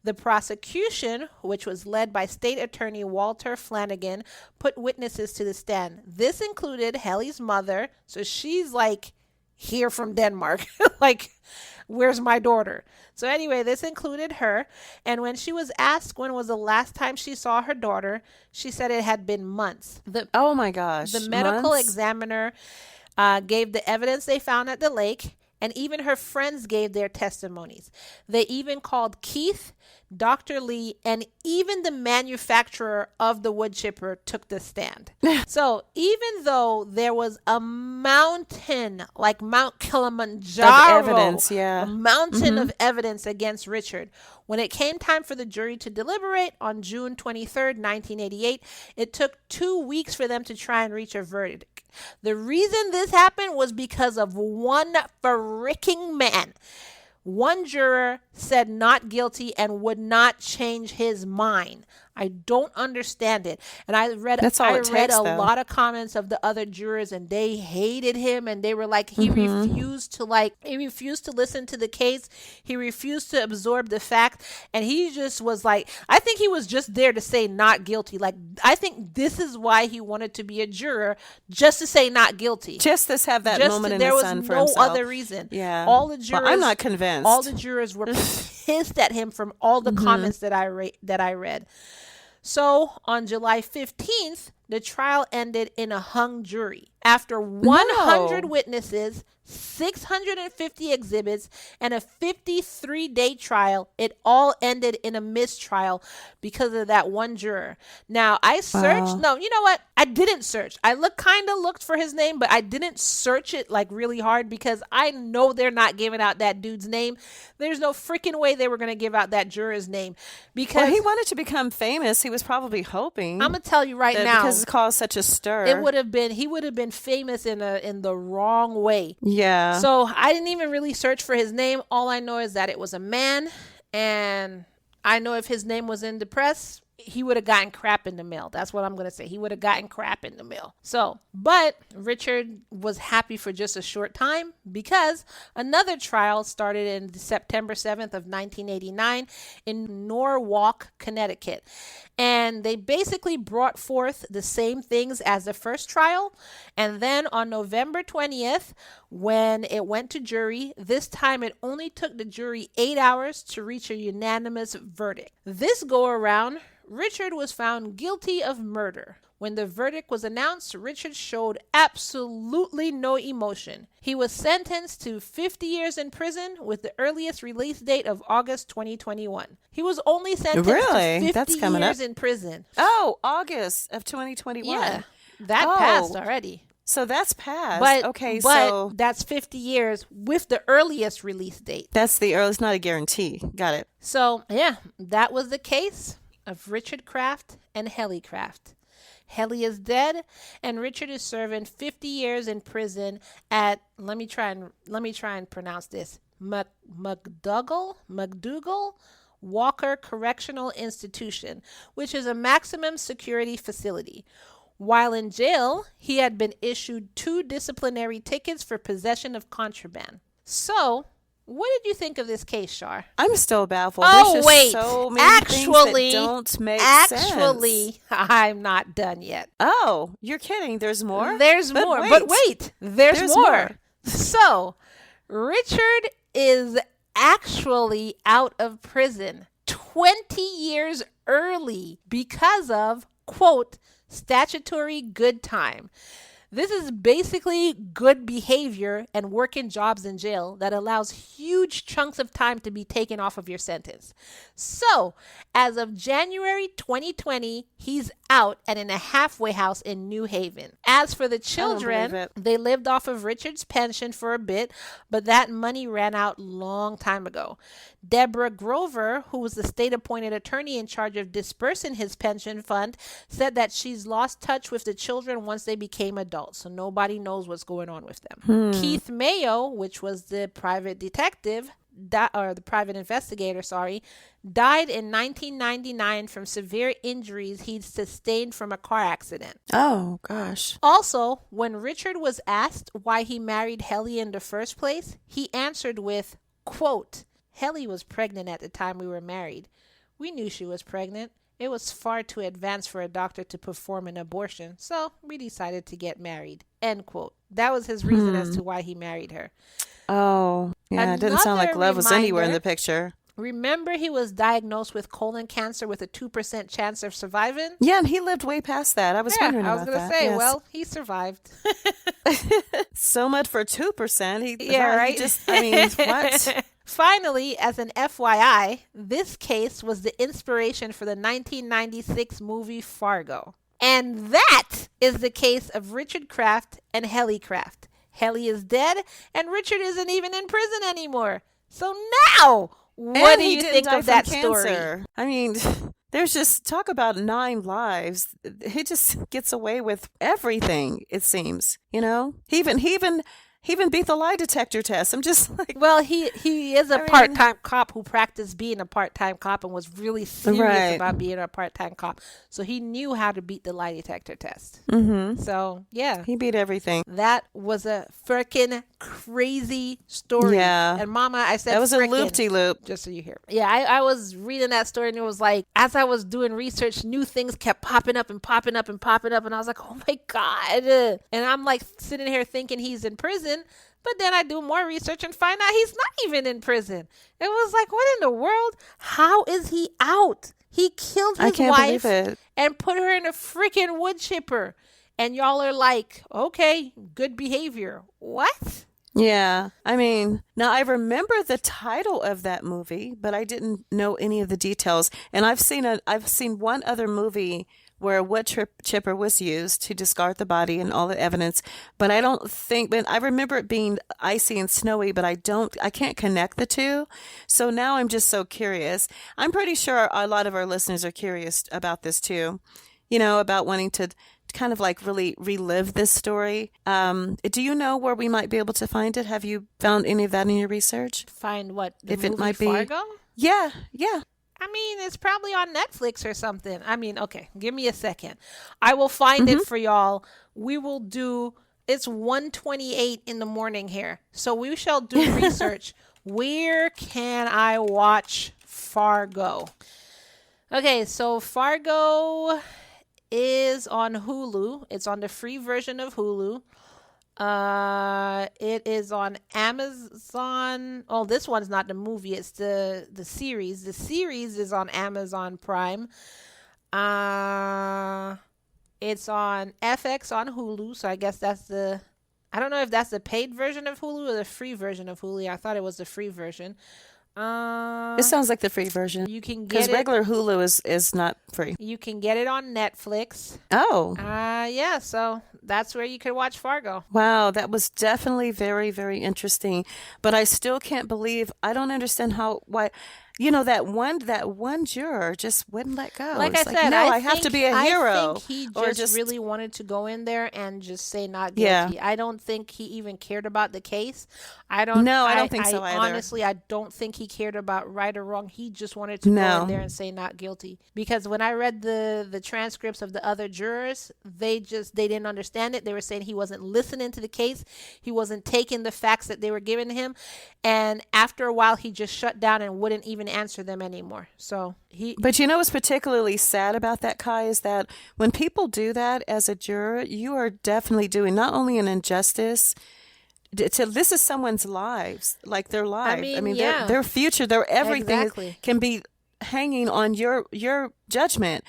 The prosecution, which was led by State Attorney Walter Flanagan, put witnesses to the stand. This included Helly's mother. So she's like here from Denmark. Like, where's my daughter? So anyway, this included her. And when she was asked when was the last time she saw her daughter, she said it had been months. Oh my gosh. The medical examiner gave the evidence they found at the lake, and even her friends gave their testimonies. They even called Keith, Dr. Lee, and even the manufacturer of the wood chipper took the stand. So even though there was a mountain, like Mount Kilimanjaro, of evidence, a mountain of evidence against Richard, when it came time for the jury to deliberate on June 23rd, 1988, it took 2 weeks for them to try and reach a verdict. The reason this happened was because of one freaking man. One juror said not guilty and would not change his mind. I don't understand it. And I read a lot of comments of the other jurors, and they hated him, and they were like, he refused to listen to the case. He refused to absorb the fact. And he just was like, I think he was just there to say not guilty. Like, I think this is why he wanted to be a juror, just to say not guilty. Just to have that moment in the sun for himself. There was no other reason. Yeah. All the jurors, I'm not convinced. All the jurors were pissed at him from all the comments that I read. So on July 15th, the trial ended in a hung jury. After 100 witnesses, 650 exhibits, and a 53-day trial, it all ended in a mistrial because of that one juror. Now, I searched. No, you know what? I didn't search. I looked for his name, but I didn't search it like really hard because I know they're not giving out that dude's name. There's no freaking way they were going to give out that juror's name because he wanted to become famous. He was probably hoping. I'm going to tell you right now. Because it caused such a stir. He would have been famous in the wrong way. Yeah. So I didn't even really search for his name. All I know is that it was a man, and I know if his name was in the press, he would have gotten crap in the mail. That's what I'm going to say. He would have gotten crap in the mail. So, but Richard was happy for just a short time because another trial started in September 7th of 1989 in Norwalk, Connecticut. And they basically brought forth the same things as the first trial. And then on November 20th, when it went to jury, this time it only took the jury 8 hours to reach a unanimous verdict. This go around, Richard was found guilty of murder. When the verdict was announced, Richard showed absolutely no emotion. He was sentenced to 50 years in prison with the earliest release date of August 2021. He was only sentenced to 50 years in prison. Oh, August of 2021. Yeah, that passed already. So that's passed. But that's 50 years with the earliest release date. That's the earliest, not a guarantee. Got it. So, yeah, that was the case of Richard Kraft and Helly Kraft. Helly is dead, and Richard is serving 50 years in prison at, let me try and pronounce this, McDougal Walker Correctional Institution, which is a maximum security facility. While in jail, he had been issued 2 disciplinary tickets for possession of contraband. So, what did you think of this case, Char? I'm still baffled. Oh, There's just wait. so many things that don't make sense. Actually, I'm not done yet. Oh, you're kidding. There's more? There's more. But wait, there's more. So, Richard is actually out of prison 20 years early because of, quote, statutory good time. This is basically good behavior and working jobs in jail that allows huge chunks of time to be taken off of your sentence. So, as of January 2020, he's out and in a halfway house in New Haven. As for the children, they lived off of Richard's pension for a bit, but that money ran out long time ago. Deborah Grover, who was the state-appointed attorney in charge of dispersing his pension fund, said that she's lost touch with the children once they became adults, so nobody knows what's going on with them. Keith Mayo, which was the private detective, the private investigator, died in 1999 from severe injuries he'd sustained from a car accident. Oh, gosh. Also, when Richard was asked why he married Helly in the first place, he answered with, quote, Helly was pregnant at the time we were married. We knew she was pregnant. It was far too advanced for a doctor to perform an abortion, so we decided to get married. End quote. That was his reason as to why he married her. Oh, yeah, it didn't sound like love was anywhere in the picture. Remember, he was diagnosed with colon cancer with a 2% chance of surviving? Yeah, and he lived way past that. I was wondering about that. I was going to say, yes. Well, he survived. So much for 2%. Right? What? Finally, as an FYI, this case was the inspiration for the 1996 movie Fargo. And that is the case of Richard Kraft and Helly Kraft. Helly is dead, and Richard isn't even in prison anymore. So now, what do you think of that story? I mean, there's just talk about 9 lives. He just gets away with everything, it seems. You know, he even beat the lie detector test. I'm just like... Well, he is a part-time cop who practiced being a part-time cop and was really serious about being a part-time cop. So he knew how to beat the lie detector test. Mm-hmm. So, yeah. He beat everything. That was a freaking crazy story. Yeah. And Mama, I said that was frickin', a loop-de-loop. just so you hear. Yeah, I was reading that story and it was like, as I was doing research, new things kept popping up and popping up and popping up. And I was like, oh my God. And I'm like sitting here thinking he's in prison. But then I do more research and find out he's not even in prison. It was like, what in the world? How is he out? He killed his wife and put her in a freaking wood chipper. And y'all are like, okay, good behavior. What? Yeah. I mean, now I remember the title of that movie, but I didn't know any of the details. And I've seen one other movie where a wood chipper was used to discard the body and all the evidence. But I remember it being icy and snowy, but I can't connect the two. So now I'm just so curious. I'm pretty sure a lot of our listeners are curious about this too, about wanting to kind of like really relive this story. Do you know where we might be able to find it? Have you found any of that in your research? Find what? If it might Fargo? be. Yeah. I mean, it's probably on Netflix or something. I mean, okay, give me a second. I will find it for y'all. We will do, it's 1:28 in the morning here. So we shall do research. Where can I watch Fargo? Okay, so Fargo is on Hulu. It's on the free version of Hulu. It is on Amazon. Oh, this one's not the movie. It's the series. The series is on Amazon Prime. It's on FX on Hulu. So I guess I don't know if that's the paid version of Hulu or the free version of Hulu. I thought it was the free version. It sounds like the free version. You can get because regular Hulu is not free. You can get it on Netflix. Oh. Yeah. So that's where you could watch Fargo. Wow, that was definitely very, very interesting. But I still can't believe. I don't understand why. that one juror just wouldn't let go. Like It's I said, no, I have to be a hero. I think he Or just really wanted to go in there and just say not Yeah. guilty. I don't think he even cared about the case. I don't think so either. Honestly, I don't think he cared about right or wrong. He just wanted to go in there and say not guilty. Because when I read the transcripts of the other jurors, they didn't understand it. They were saying he wasn't listening to the case. He wasn't taking the facts that they were giving him. And after a while, he just shut down and wouldn't even answer them anymore. So But what's particularly sad about that, Ky, is that when people do that as a juror, you are definitely doing not only an injustice. This is someone's lives, like their lives. I mean, yeah. their future, their everything Exactly. can be hanging on your judgment.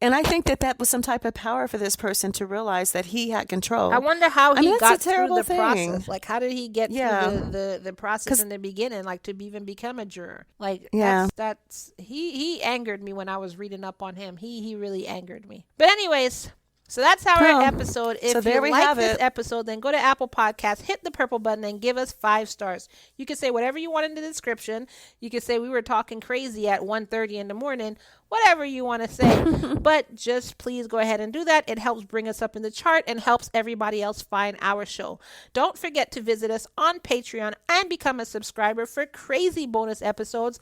And I think that was some type of power for this person to realize that he had control. I wonder how he that's got a through terrible the thing. process. Like, how did he get Yeah. through the process in the beginning, like to even become a juror? Like, Yeah. that's he angered me when I was reading up on him. He really angered me. But anyways, so that's our Well, episode. If so there you we like have this it. episode, then go to Apple Podcasts, hit the purple button, and give us 5 stars. You can say whatever you want in the description. You can say we were talking crazy at 1:30 in the morning. Whatever you want to say. But just please go ahead and do that. It helps bring us up in the chart and helps everybody else find our show. Don't forget to visit us on Patreon and become a subscriber for crazy bonus episodes.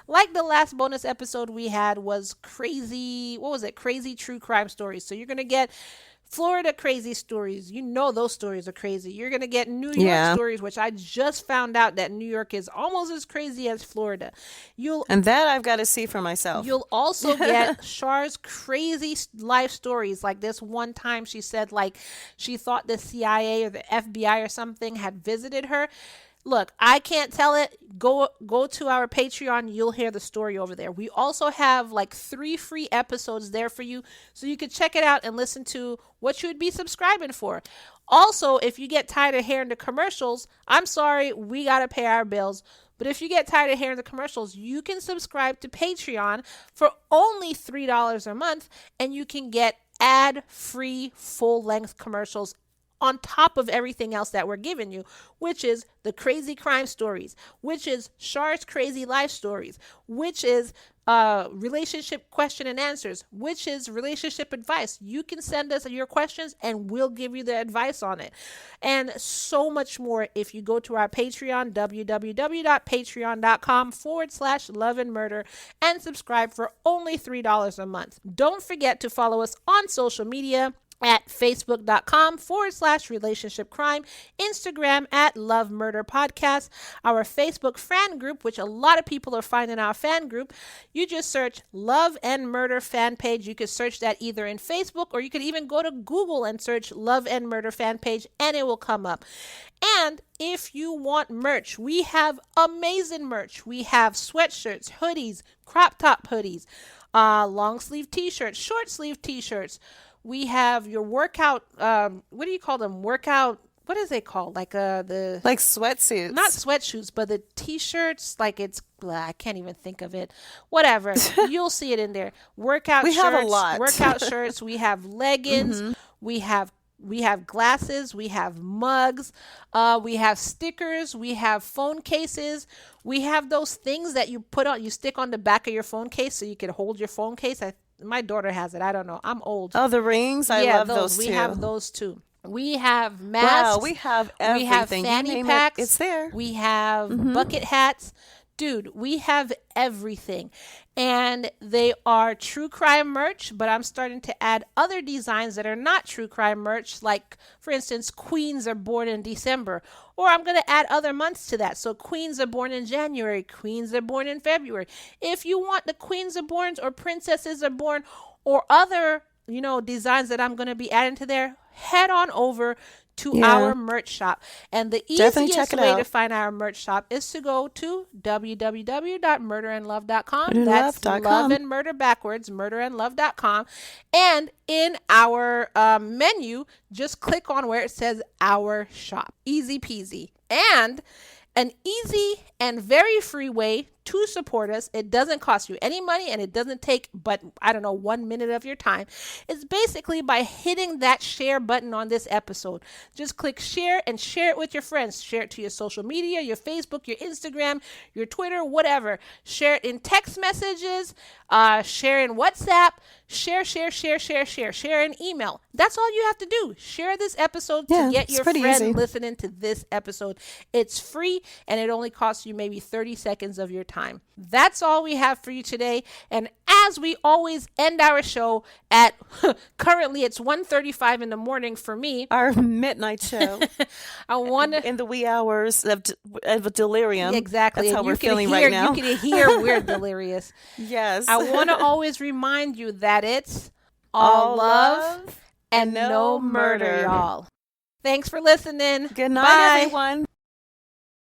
Like the last bonus episode we had was crazy, Crazy true crime stories. So you're going to get Florida crazy stories. You know those stories are crazy. You're going to get New York stories, which I just found out that New York is almost as crazy as Florida. And that I've got to see for myself. You'll also get Char's crazy life stories. Like this one time she said like she thought the CIA or the FBI or something had visited her. Look, I can't tell it. Go to our Patreon. You'll hear the story over there. We also have like 3 free episodes there for you. So you can check it out and listen to what you would be subscribing for. Also, if you get tired of hearing the commercials, I'm sorry, we got to pay our bills. But if you get tired of hearing the commercials, you can subscribe to Patreon for only $3 a month. And you can get ad-free full-length commercials on top of everything else that we're giving you, which is the crazy crime stories, which is Char's crazy life stories, which is relationship question and answers, which is relationship advice. You can send us your questions and we'll give you the advice on it. And so much more if you go to our Patreon, www.patreon.com/love and murder, and subscribe for only $3 a month. Don't forget to follow us on social media at facebook.com/relationship crime, Instagram at Love Murder Podcast, our Facebook fan group, which a lot of people are finding our fan group. You just search Love and Murder fan page. You could search that either in Facebook or you could even go to Google and search Love and Murder fan page and it will come up. And if you want merch, we have amazing merch. We have sweatshirts, hoodies, crop top hoodies, long sleeve t-shirts, short sleeve t-shirts. We have your workout, what do you call them? Workout, what is it called? Like like sweatsuits. Not sweatshirts, but the t-shirts, like it's, I can't even think of it. Whatever. You'll see it in there. Workout shirts. We have a lot. Workout shirts. We have leggings. Mm-hmm. We have glasses, we have mugs, we have stickers, we have phone cases, we have those things that you stick on the back of your phone case so you can hold your phone case. My daughter has it. I don't know. I'm old. Oh, the rings? I love those too. We have those too. We have masks. Wow, we have everything. We have fanny packs. It's there. We have bucket hats. Dude, we have everything. And they are true crime merch, but I'm starting to add other designs that are not true crime merch. Like, for instance, queens are born in December. Or I'm going to add other months to that. So queens are born in January. Queens are born in February. If you want the queens are born or princesses are born or other, designs that I'm going to be adding to there, head on over to our merch shop. And the easiest way to find our merch shop is to go to www.murderandlove.com. That's love and murder backwards, murderandlove.com. And in our menu, just click on where it says our shop. Easy peasy. And an easy and very free way to support us. It doesn't cost you any money, and it doesn't take but 1 minute of your time. It's basically by hitting that share button on this episode. Just click share and share it with your friends. Share it to your social media, your Facebook, your Instagram, your Twitter, whatever. Share it in text messages, share in WhatsApp, share in email. That's all you have to do. Share this episode to get your friend easy. listening to this episode. It's free, and it only costs you maybe 30 seconds of your time. That's all we have for you today. And as we always end our show at, currently it's 1:35 in the morning for me. Our midnight show. I want to... In the wee hours of delirium. Exactly. That's how And we're feeling right now. You can hear we're delirious. Yes. I want to always remind you that it's all love and no murder, y'all. Thanks for listening. Good night, Bye. everyone.